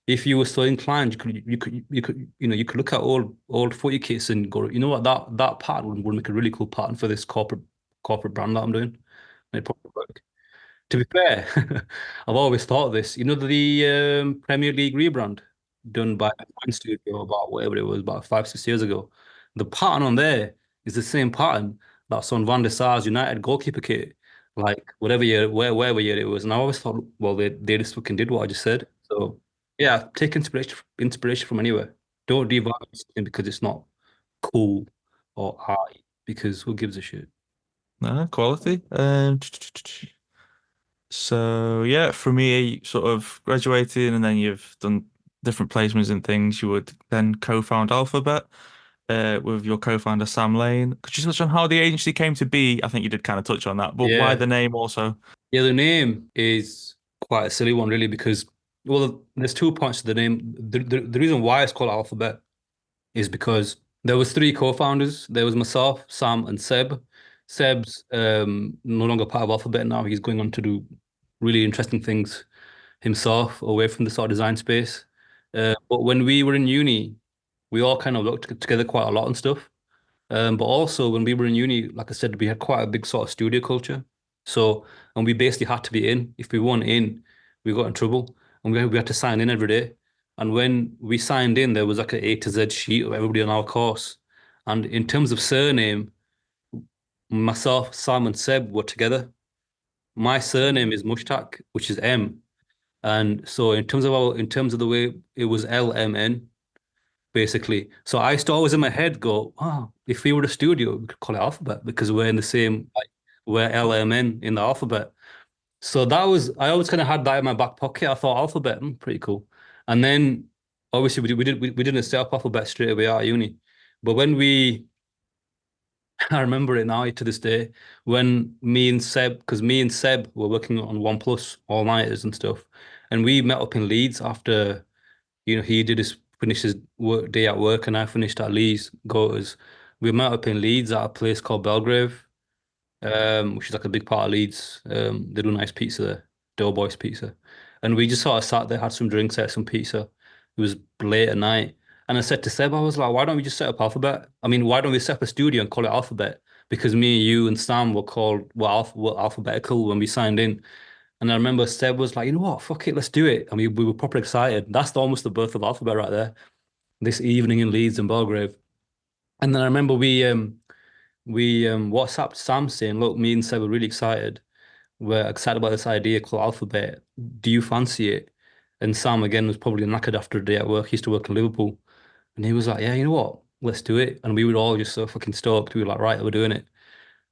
if you were so inclined, you could look at old footy kits and go, you know what, that pattern would make a really cool pattern for this corporate brand that I'm doing. And it'd probably work. To be fair, I've always thought this. You know the Premier League rebrand done by a Fine Studio about whatever it was about 5, 6 years ago. The pattern on there is the same pattern that's on Van der Sar's United goalkeeper kit, like whatever year, wherever year it was. And I always thought, well, they just fucking did what I just said. So yeah, take inspiration from anywhere. Don't devalue something because it's not cool or arty, because who gives a shit? No, quality. So yeah, for me, sort of graduating and then you've done different placements and things, you would then co-found Alphabet with your co-founder Sam Lane. Could you touch on how the agency came to be? I think you did kind of touch on that, but why Yeah. the name also? Yeah, the name is quite a silly one, really, because, well, there's 2 points to the name. The reason why it's called Alphabet is because there was three co-founders. There was myself, Sam, and Seb. Seb's no longer part of Alphabet now. He's going on to do really interesting things himself away from the sort of design space. But when we were in uni, we all kind of worked together quite a lot and stuff. But also when we were in uni, like I said, we had quite a big sort of studio culture. So, and we basically had to be in. If we weren't in, we got in trouble. And we had to sign in every day. And when we signed in, there was like an A to Z sheet of everybody on our course. And in terms of surname, myself, Sam, and Seb were together. My surname is Mushtaq, which is M. And so in terms of the way it was LMN, basically. So I used to always in my head go, oh, if we were a studio, we could call it Alphabet because we're in the same, like, we're LMN in the alphabet. So I always kind of had that in my back pocket. I thought Alphabet, pretty cool. And then obviously we didn't set up Alphabet straight away out of uni. But when I remember it now to this day, when me and Seb were working on OnePlus all-nighters and stuff, and we met up in Leeds after he did his finish his work day at work, and I finished at Leeds Goaters. We met up in Leeds at a place called Belgrave, which is like a big part of Leeds. They do nice pizza there, Doughboys pizza, and we just sort of sat there, had some drinks, ate some pizza. It was late at night, and I said to Seb, I was like, "Why don't we just set up Alphabet? I mean, why don't we set up a studio and call it Alphabet? Because me, you, and Sam were alphabetical when we signed in." And I remember Seb was like, you know what, fuck it, let's do it. I mean, we were proper excited. That's almost the birth of Alphabet right there. This evening in Leeds and Belgrave. And then I remember we WhatsApped Sam saying, look, me and Seb were really excited. We're excited about this idea called Alphabet. Do you fancy it? And Sam again was probably knackered after a day at work. He used to work in Liverpool. And he was like, yeah, you know what? Let's do it. And we were all just so fucking stoked. We were like, right, we're doing it.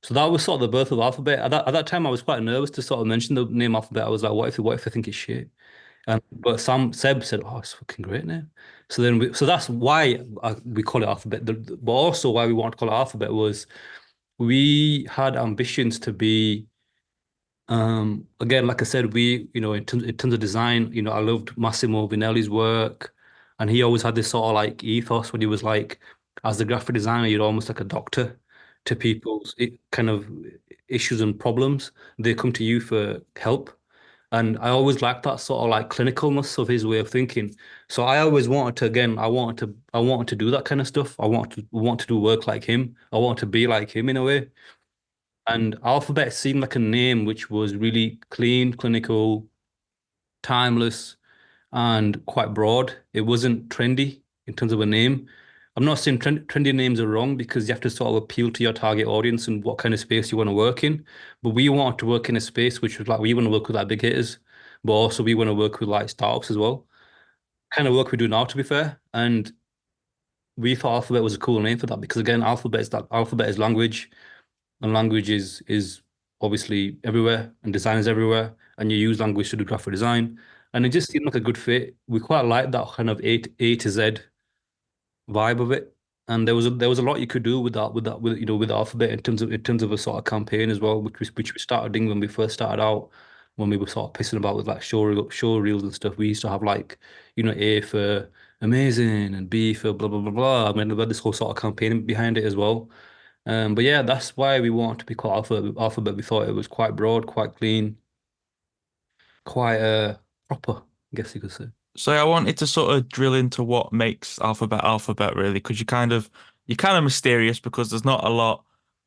So that was sort of the birth of Alphabet. At that time, I was quite nervous to sort of mention the name Alphabet. I was like, what if I think it's shit? And but Seb said, "Oh, it's a fucking great name." So that's why we call it Alphabet. But also why we wanted to call it Alphabet was we had ambitions to be Again, like I said, in terms of design, I loved Massimo Vinelli's work, and he always had this sort of like ethos when he was like, as a graphic designer, you're almost like a doctor to people's kind of issues and problems. They come to you for help. And I always liked that sort of like clinicalness of his way of thinking. So I always wanted to, again, I wanted to do that kind of stuff. I want to do work like him. I want to be like him in a way. And Alphabet seemed like a name which was really clean, clinical, timeless, and quite broad. It wasn't trendy in terms of a name. I'm not saying trendy names are wrong because you have to sort of appeal to your target audience and what kind of space you want to work in. But we want to work in a space which was like we want to work with like big hitters, but also we want to work with like startups as well. Kind of work we do now, to be fair. And we thought Alphabet was a cool name for that because again, Alphabet is language. And language is obviously everywhere, and design is everywhere, and you use language to do graphic design. And it just seemed like a good fit. We quite like that kind of A to Z vibe of it. And there was a lot you could do with the alphabet in terms of a sort of campaign as well, which we started doing when we first started out, when we were sort of pissing about with like show reels and stuff. We used to have like, A for amazing and B for blah blah blah blah. I mean, we had this whole sort of campaign behind it as well. But yeah, that's why we wanted to be called Alphabet. We thought it was quite broad, quite clean, quite proper, I guess you could say. So I wanted to sort of drill into what makes Alphabet Alphabet really, because you're kind of mysterious because there's not a lot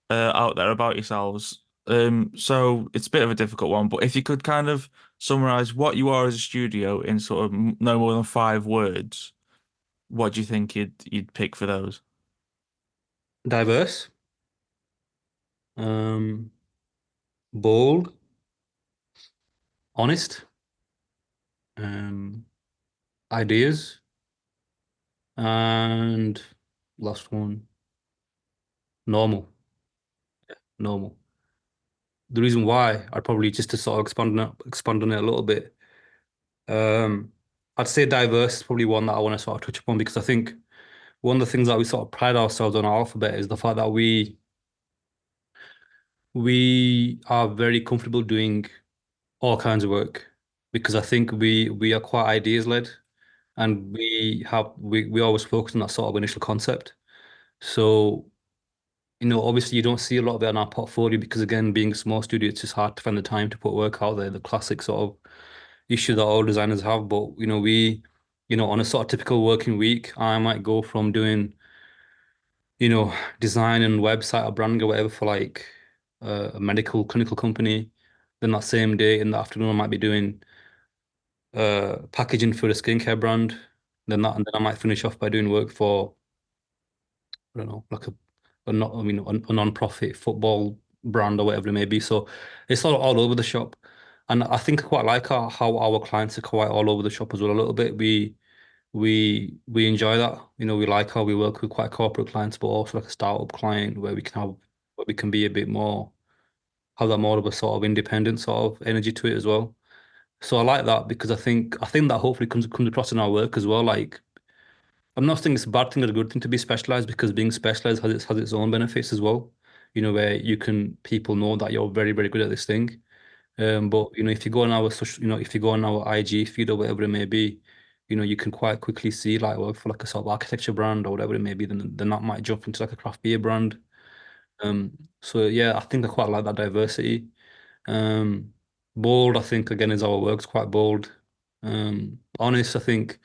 out there about yourselves. So it's a bit of a difficult one, but if you could kind of summarize what you are as a studio in sort of no more than 5 words, what do you think you'd pick for those? Diverse, um, bold, honest, um, ideas, and last one, normal. Normal. The reason why I'd probably just to sort of expand on it a little bit. Um, I'd say diverse is probably one that I want to sort of touch upon because I think one of the things that we sort of pride ourselves on our alphabet is the fact that we are very comfortable doing all kinds of work because I think we are quite ideas led and we always focus on that sort of initial concept. So, obviously you don't see a lot of it on our portfolio because again, being a small studio, it's just hard to find the time to put work out there, the classic sort of issue that all designers have. But on a sort of typical working week, I might go from doing design and website or branding or whatever for like a medical clinical company. Then that same day in the afternoon, I might be doing packaging for a skincare brand. And then I might finish off by doing work for, I don't know, like a not, I mean, a non-profit football brand or whatever it may be. So it's all over the shop. And I think I quite like how our clients are quite all over the shop as well a little bit. We enjoy that. We like how we work with quite corporate clients, but also like a startup client where we can be a bit more, have that more of a sort of independent sort of energy to it as well. So I like that because I think that hopefully comes across in our work as well. Like I'm not saying it's a bad thing or a good thing to be specialized because being specialized has its own benefits as well. Where people know that you're very, very good at this thing. But if you go on our social, if you go on our IG feed or whatever it may be, you can quite quickly see like work for like a sort of architecture brand or whatever it may be, then that might jump into like a craft beer brand. So yeah, I think I quite like that diversity. Um, Bold, I think again is our work's quite bold. Honest, I think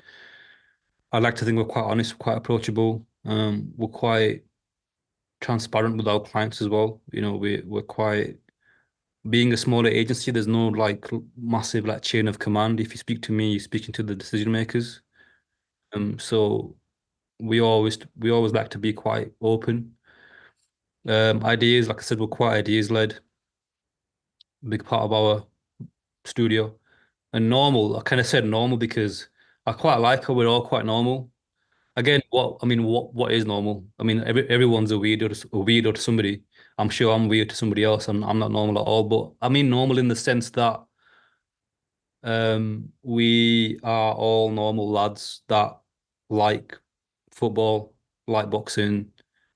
I like to think we're quite honest, we're quite approachable. We're quite transparent with our clients as well. We're quite being a smaller agency, there's no like massive like chain of command. If you speak to me, you're speaking to the decision makers. So we always like to be quite open. Ideas, like I said, we're quite ideas led, big part of our studio. And normal, I kind of said normal because I quite like how we're all quite normal. Again, what is normal? I mean, everyone's a weirdo to somebody. I'm sure I'm weird to somebody else, and I'm not normal at all. But I mean normal in the sense that we are all normal lads that like football, like boxing,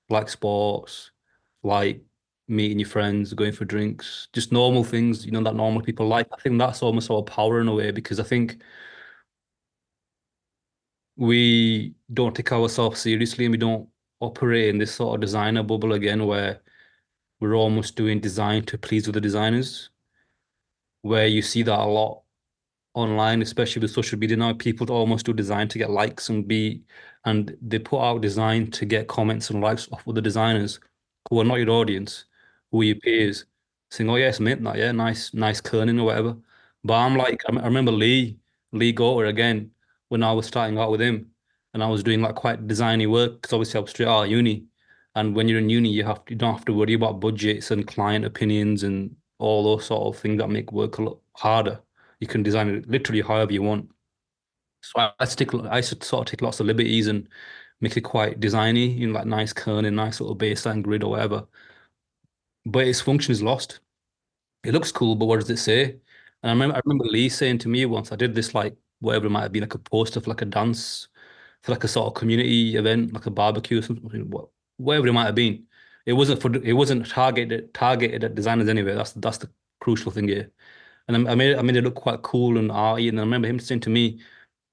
like sports, like meeting your friends, going for drinks, just normal things, that normal people like. I think that's almost our power in a way because I think we don't take ourselves seriously and we don't operate in this sort of designer bubble again where we're almost doing design to please other designers, where you see that a lot online, especially with social media now. People almost do design to get likes and they put out design to get comments and likes off other designers who are not your audience, who are your peers, saying, "Oh yes, mint that, yeah, nice kerning or whatever." But I'm like, I remember Lee Goter again when I was starting out with him, and I was doing like quite designy work because obviously I was straight out of uni, and when you're in uni, you don't have to worry about budgets and client opinions and all those sort of things that make work a lot harder. You can design it literally however you want. So I used to sort of take lots of liberties and make it quite designy, like nice kerning, nice little baseline grid or whatever. But its function is lost. It looks cool, but what does it say? And I remember Lee saying to me once, I did this like whatever it might have been, like a poster for like a dance, for like a sort of community event, like a barbecue or something, whatever it might have been. It wasn't targeted at designers anyway. That's the crucial thing here. And I made it look quite cool and arty. And I remember him saying to me,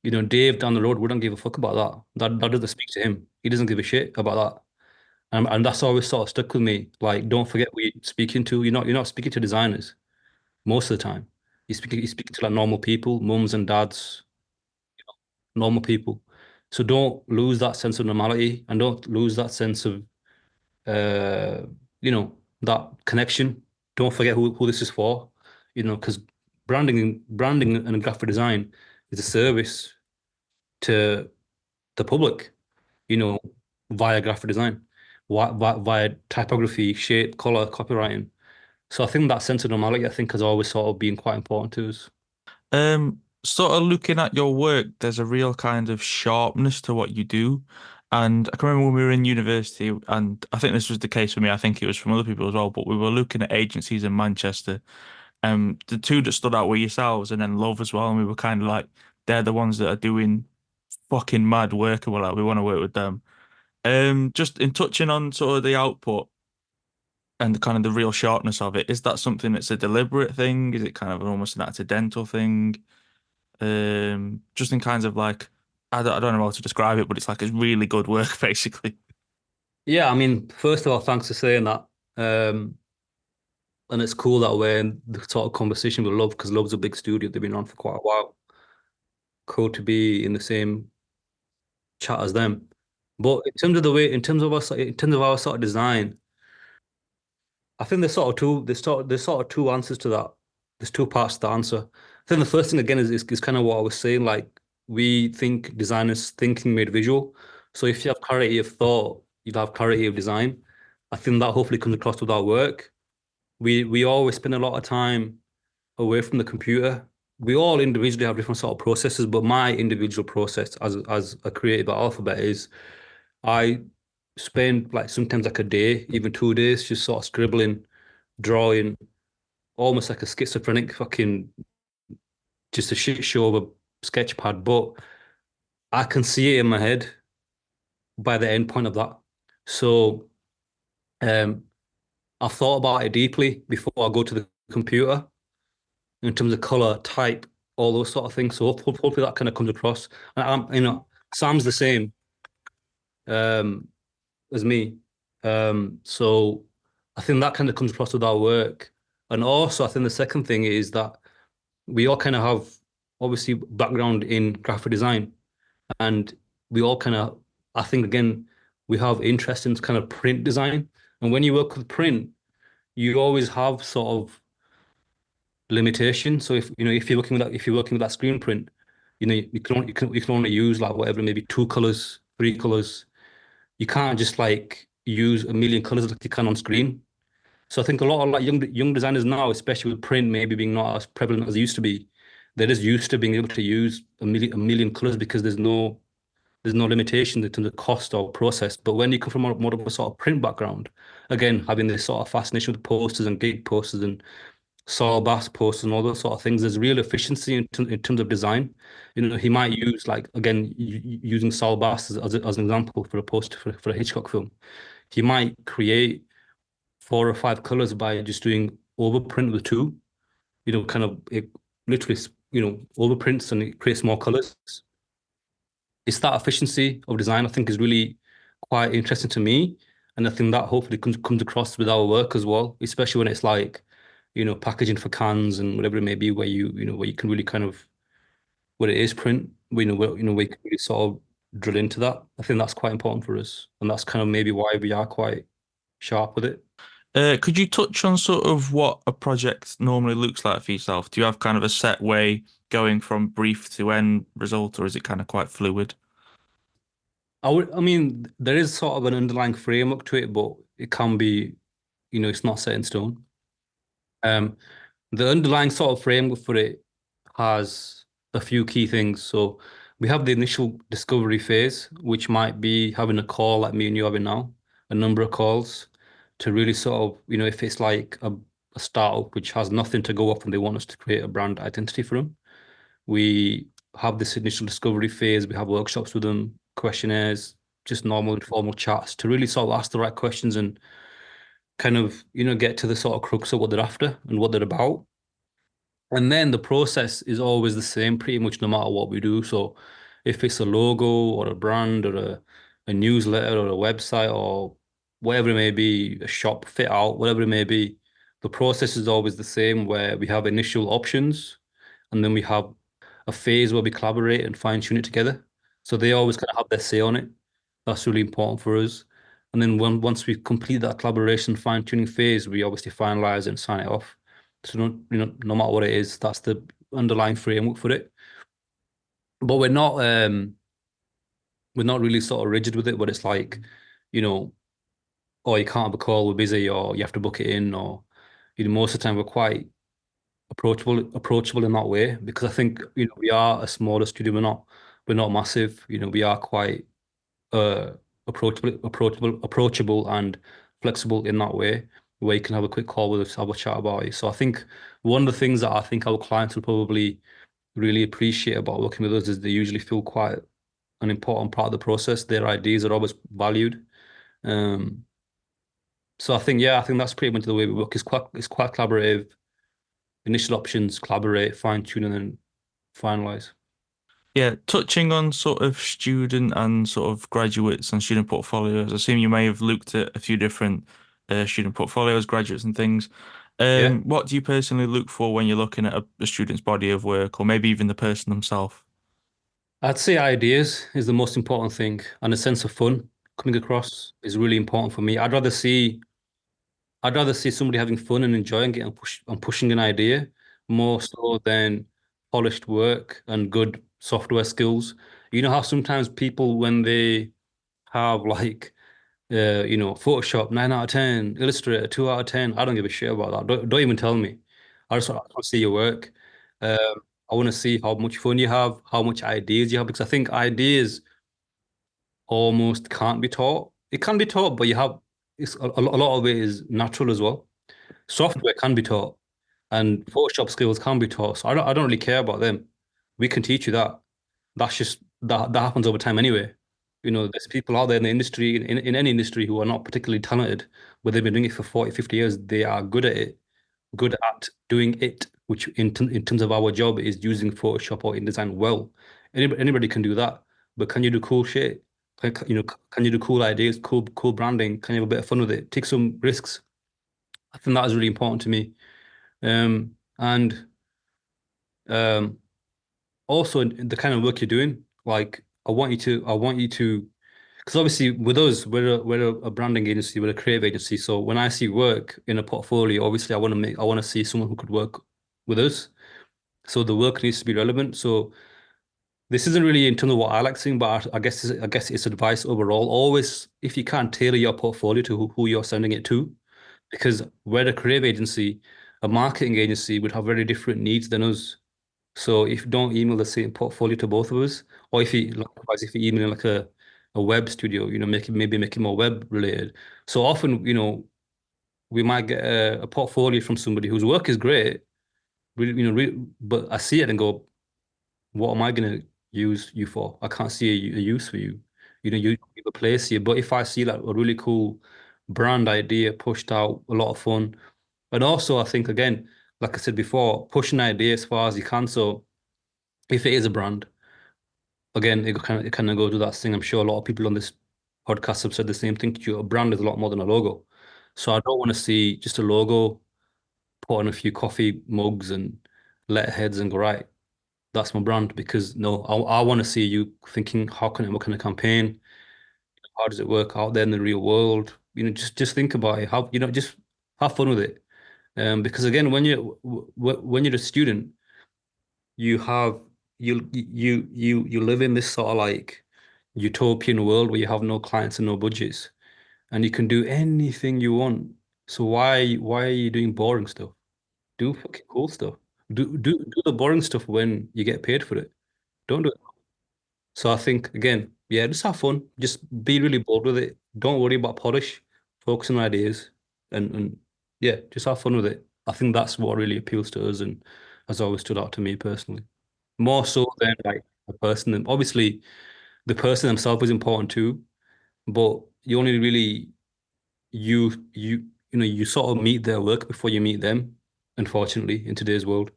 Dave down the road wouldn't give a fuck about that. That doesn't speak to him. He doesn't give a shit about that. And that's always sort of stuck with me. Like, don't forget who you're speaking to. You're not speaking to designers most of the time. You're speaking to like normal people, mums and dads, normal people. So don't lose that sense of normality and don't lose that sense of uh, that connection. Don't forget who this is for, because branding and graphic design is a service to the public, you know, via graphic design, via typography, shape, color, copywriting. So I think that sense of normality, I think, has always sort of been quite important to us. Sort of looking at your work, there's a real kind of sharpness to what you do. And I can remember when we were in university, and I think this was the case for me, I think it was from other people as well, but we were looking at agencies in Manchester. The two that stood out were yourselves and then Love as well. And we were kind of like, they're the ones that are doing fucking mad work, and we're like, we want to work with them. Just in touching on sort of the output and the kind of the real sharpness of it, is that something that's a deliberate thing? Is it kind of almost an accidental thing? Just in kinds of like, I don't know how to describe it, but it's like it's really good work, basically. Yeah, I mean, first of all, thanks for saying that. Um, and it's cool that way and the sort of conversation with Love, because Love's a big studio. They've been on for quite a while. Cool to be in the same chat as them. But in terms of our sort of design, I think there's sort of two answers to that. There's two parts to the answer. I think the first thing again is kind of what I was saying. Like we think designers thinking made visual. So if you have clarity of thought, you'll have clarity of design. I think that hopefully comes across with our work. We always spend a lot of time away from the computer. We all individually have different sort of processes, but my individual process as a creative at Alphabet is I spend like sometimes like a day, even 2 days, just sort of scribbling, drawing, almost like a schizophrenic fucking just a shit show of a sketch pad. But I can see it in my head by the end point of that. So um, I've thought about it deeply before I go to the computer in terms of color, type, all those sort of things. So hopefully that kind of comes across. And Sam's the same um, as me. So I think that kind of comes across with our work. And also, I think the second thing is that we all kind of have obviously background in graphic design, and we all kind of, I think again, we have interest in kind of print design. And when you work with print, you always have sort of limitations. So if you're working with that screen print, you can only use like whatever, maybe two colors, three colors. You can't just like use a million colors like you can on screen. So I think a lot of like young designers now, especially with print maybe being not as prevalent as it used to be, they're just used to being able to use a million colors because there's no limitations in terms of cost or process. But when you come from more of a sort of print background, again, having this sort of fascination with posters and gig posters and Saul Bass posters and all those sort of things, there's real efficiency in terms of design. He might use like again using Saul Bass as an example for a poster for a Hitchcock film. He might create four or five colors by just doing overprint with two. Kind of it literally, overprints and it creates more colors. It's that efficiency of design I think is really quite interesting to me. And I think that hopefully comes across with our work as well, especially when it's like, packaging for cans and whatever it may be, where where you can really kind of, where it is print, where you can really sort of drill into that. I think that's quite important for us. And that's kind of maybe why we are quite sharp with it. Could you touch on sort of what a project normally looks like for yourself? Do you have kind of a set way going from brief to end result, or is it kind of quite fluid? I mean, there is sort of an underlying framework to it, but it can be, it's not set in stone. Um, the underlying sort of framework for it has a few key things. So we have the initial discovery phase, which might be having a call like me and you having now, a number of calls to really sort of, if it's like a startup which has nothing to go off and they want us to create a brand identity for them, we have this initial discovery phase. We have workshops with them, questionnaires, just normal informal chats to really sort of ask the right questions and kind of, get to the sort of crux of what they're after and what they're about. And then the process is always the same, pretty much no matter what we do. So if it's a logo or a brand or a newsletter or a website or whatever it may be, a shop fit out, whatever it may be, the process is always the same where we have initial options and then we have a phase where we collaborate and fine tune it together. So they always kind of have their say on it. That's really important for us. And then once we complete that collaboration fine tuning phase, we obviously finalize it and sign it off. So no matter what it is, that's the underlying framework for it. But we're not really sort of rigid with it, but it's like, you know, or you can't have a call, we're busy, or you have to book it in, or most of the time we're quite approachable in that way because I think, we are a smaller studio, we're not massive, we are quite uh approachable and flexible in that way, where you can have a quick call with us, have a chat about it. So I think one of the things that I think our clients will probably really appreciate about working with us is they usually feel quite an important part of the process. Their ideas are always valued. Um, so I think, yeah, I think that's pretty much the way we work. It's quite collaborative. Initial options, collaborate, fine tune, and then finalize. Yeah, touching on sort of student and sort of graduates and student portfolios, I assume you may have looked at a few different student portfolios, graduates and things. Yeah, What do you personally look for when you're looking at a student's body of work, or maybe even the person themselves? I'd say ideas is the most important thing, and a sense of fun coming across is really important for me. I'd rather see somebody having fun and enjoying it and pushing an idea more so than polished work and good software skills. You know how sometimes people when they have like Photoshop 9 out of 10, Illustrator 2 out of 10. I don't give a shit about that. Don't even tell me. I just want to see your work. Um, I want to see how much fun you have, how much ideas you have, because I think ideas almost can't be taught. It can be taught, but a lot of it is natural as well. Software can be taught, and Photoshop skills can be taught. So I don't really care about them. We can teach you that. That's just that happens over time anyway. There's people out there in the industry, in any industry, who are not particularly talented, but they've been doing it for 40, 50 years. They are good at it, good at doing it, which in terms of our job is using Photoshop or InDesign well. Anybody can do that, but can you do cool shit? Can you do cool ideas, cool branding? Can you have a bit of fun with it? Take some risks. I think that is really important to me. And also in the kind of work you're doing, like I want you to, because obviously with us, we're a branding agency, we're a creative agency. So when I see work in a portfolio, obviously I want to see someone who could work with us. So the work needs to be relevant. So this isn't really in terms of what I like seeing, but I guess it's advice overall. Always, if you can, tailor your portfolio to who you're sending it to, because we're a creative agency, a marketing agency would have very different needs than us. So if you don't email the same portfolio to both of us, or if you email like a web studio, make it more web related. So often, we might get a portfolio from somebody whose work is great, but I see it and go, what am I going to use you for? I can't see a use for you. You replace you. But if I see like a really cool brand idea pushed out, a lot of fun. And also, I think, again, like I said before, push an idea as far as you can. So if it is a brand, again, it kind of goes to that thing. I'm sure a lot of people on this podcast have said the same thing to you. A brand is a lot more than a logo. So I don't want to see just a logo, put on a few coffee mugs and letterheads and go, right, that's my brand. Because no, I want to see you thinking, what kind of campaign? How does it work out there in the real world? Just think about it. Just have fun with it. Because again, when you're a student, you have you live in this sort of like utopian world where you have no clients and no budgets, and you can do anything you want. So why are you doing boring stuff? Do fucking cool stuff. Do the boring stuff when you get paid for it. Don't do it. So I think again, yeah, just have fun. Just be really bold with it. Don't worry about polish. Focus on ideas and yeah, just have fun with it. I think that's what really appeals to us and has always stood out to me personally. More so than like the person. And obviously, the person themselves is important too, but you only really you sort of meet their work before you meet them, unfortunately, in today's world.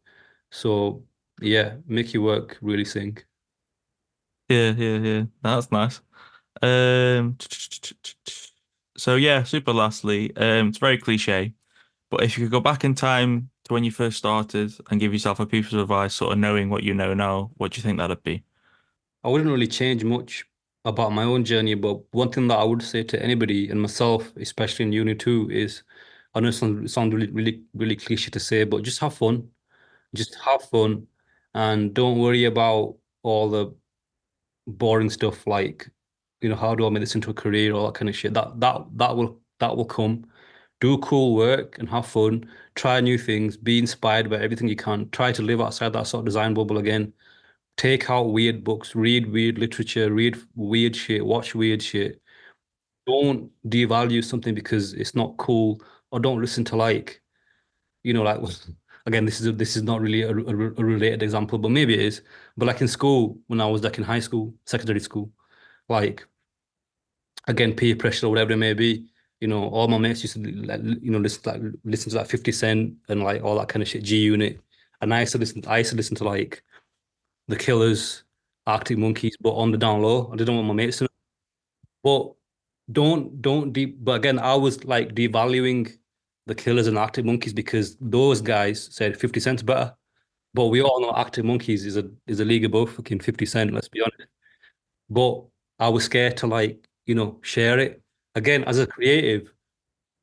So yeah, make your work really sing. Yeah, yeah, yeah. That's nice. Um, so yeah, super lastly, it's very cliche, but if you could go back in time to when you first started and give yourself a piece of advice, sort of knowing what you know now, what do you think that'd be? I wouldn't really change much about my own journey, but one thing that I would say to anybody and myself, especially in uni too, is I know it sounds really, really, really cliche to say, but just have fun. Just have fun and don't worry about all the boring stuff like, how do I make this into a career, all that kind of shit. That will come. Do cool work and have fun. Try new things. Be inspired by everything you can. Try to live outside that sort of design bubble again. Take out weird books, read weird literature, read weird shit, watch weird shit. Don't devalue something because it's not cool, or don't listen to like again, this is not really a related example, but maybe it is. But like in school, when I was like in high school, secondary school, like again, peer pressure or whatever it may be, all my mates used to like, listen to like 50 Cent and like all that kind of shit, G Unit. And I used to listen to like The Killers, Arctic Monkeys, but on the down low. I didn't want my mates to know. But don't deep. But again, I was like devaluing The Killers and Arctic Monkeys because those guys said 50 Cent's better. But we all know Arctic Monkeys is a league above fucking 50 Cent, let's be honest. But I was scared to like, share it. Again, as a creative,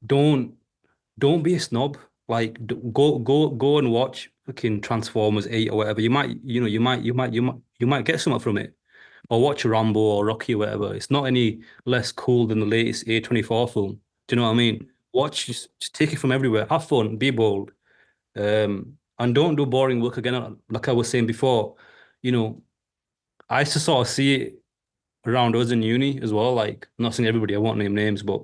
don't don't be a snob. Like go and watch fucking Transformers 8 or whatever. You might get something from it. Or watch Rambo or Rocky or whatever. It's not any less cool than the latest A24 film. Do you know what I mean? Watch, just take it from everywhere. Have fun, be bold. And don't do boring work again. Like I was saying before, you know, I used to sort of see it around us in uni as well. Like, I'm not saying everybody, I won't name names, but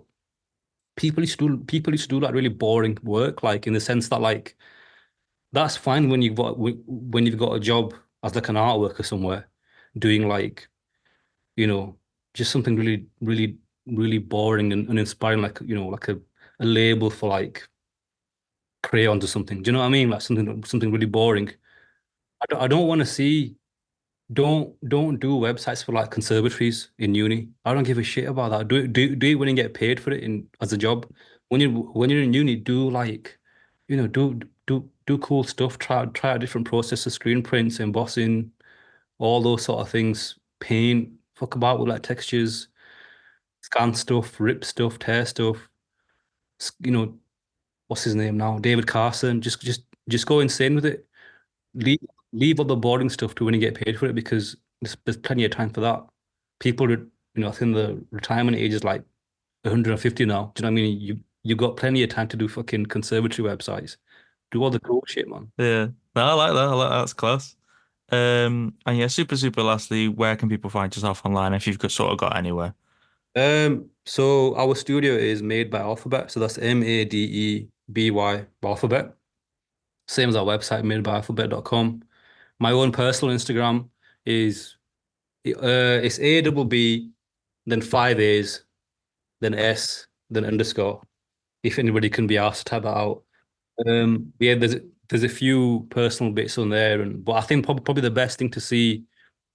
people used to do like really boring work, like in the sense that like that's fine when you've got a job as like an art worker somewhere, doing like you know just something really really really boring and uninspiring, like like a label for like crayons or something. Do you know what I mean? Like something really boring. I don't want to see. Don't do websites for like conservatories in uni. I don't give a shit about that. Do it when you get paid for it in as a job. When you're in uni, do like, do cool stuff. Try out different processes, screen prints, embossing, all those sort of things. Paint, fuck about with like textures, scan stuff, rip stuff, tear stuff. S- You know, what's his name now? David Carson. Just go insane with it. Leave leave all the boring stuff to when you get paid for it because there's plenty of time for that. People are, I think the retirement age is like 150 now. Do you know what I mean? You've got plenty of time to do fucking conservatory websites. Do all the cool shit, man. Yeah, no, I like that. I like that. That's class. And yeah, super, super lastly, where can people find yourself online if you've got sort of got anywhere? So our studio is made by Alphabet, so that's Madeby Alphabet. Same as our website, made by alphabet.com. My own personal Instagram is it's A double B, then five A's, then S. then underscore. If anybody can be asked to type that out. Yeah, there's a few personal bits on there, but I think probably the best thing to see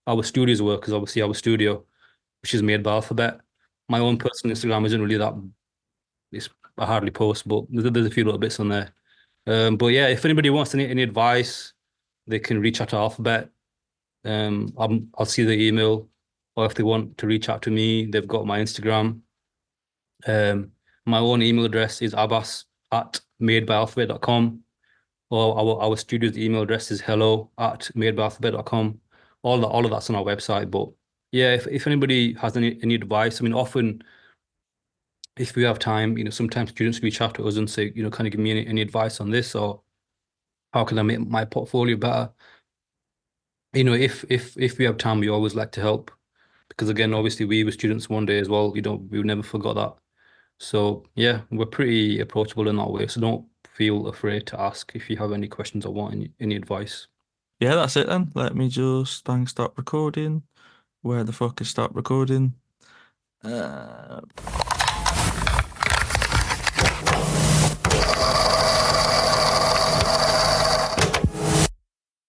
our studio's work is obviously our studio, which is made by Alphabet. My own personal Instagram isn't really that. It's I hardly post, but there's a few little bits on there. But yeah, if anybody wants any advice, they can reach out to Alphabet. I'll see the email, or if they want to reach out to me, they've got my Instagram. Um, my own email address is abbas@madebyalphabet.com, or our studio's email address is hello@madebyalphabet.com. All of that's on our website. But yeah, if anybody has any advice, I mean, often if we have time, sometimes students reach out to us and say, kind of give me any advice on this, or how can I make my portfolio better? If we have time, we always like to help because again, obviously we were students one day as well. We never forgot that. So yeah, we're pretty approachable in that way. So don't feel afraid to ask if you have any questions or want any advice. Yeah, that's it then. Let me just bang stop recording. Where the fuck is stop recording?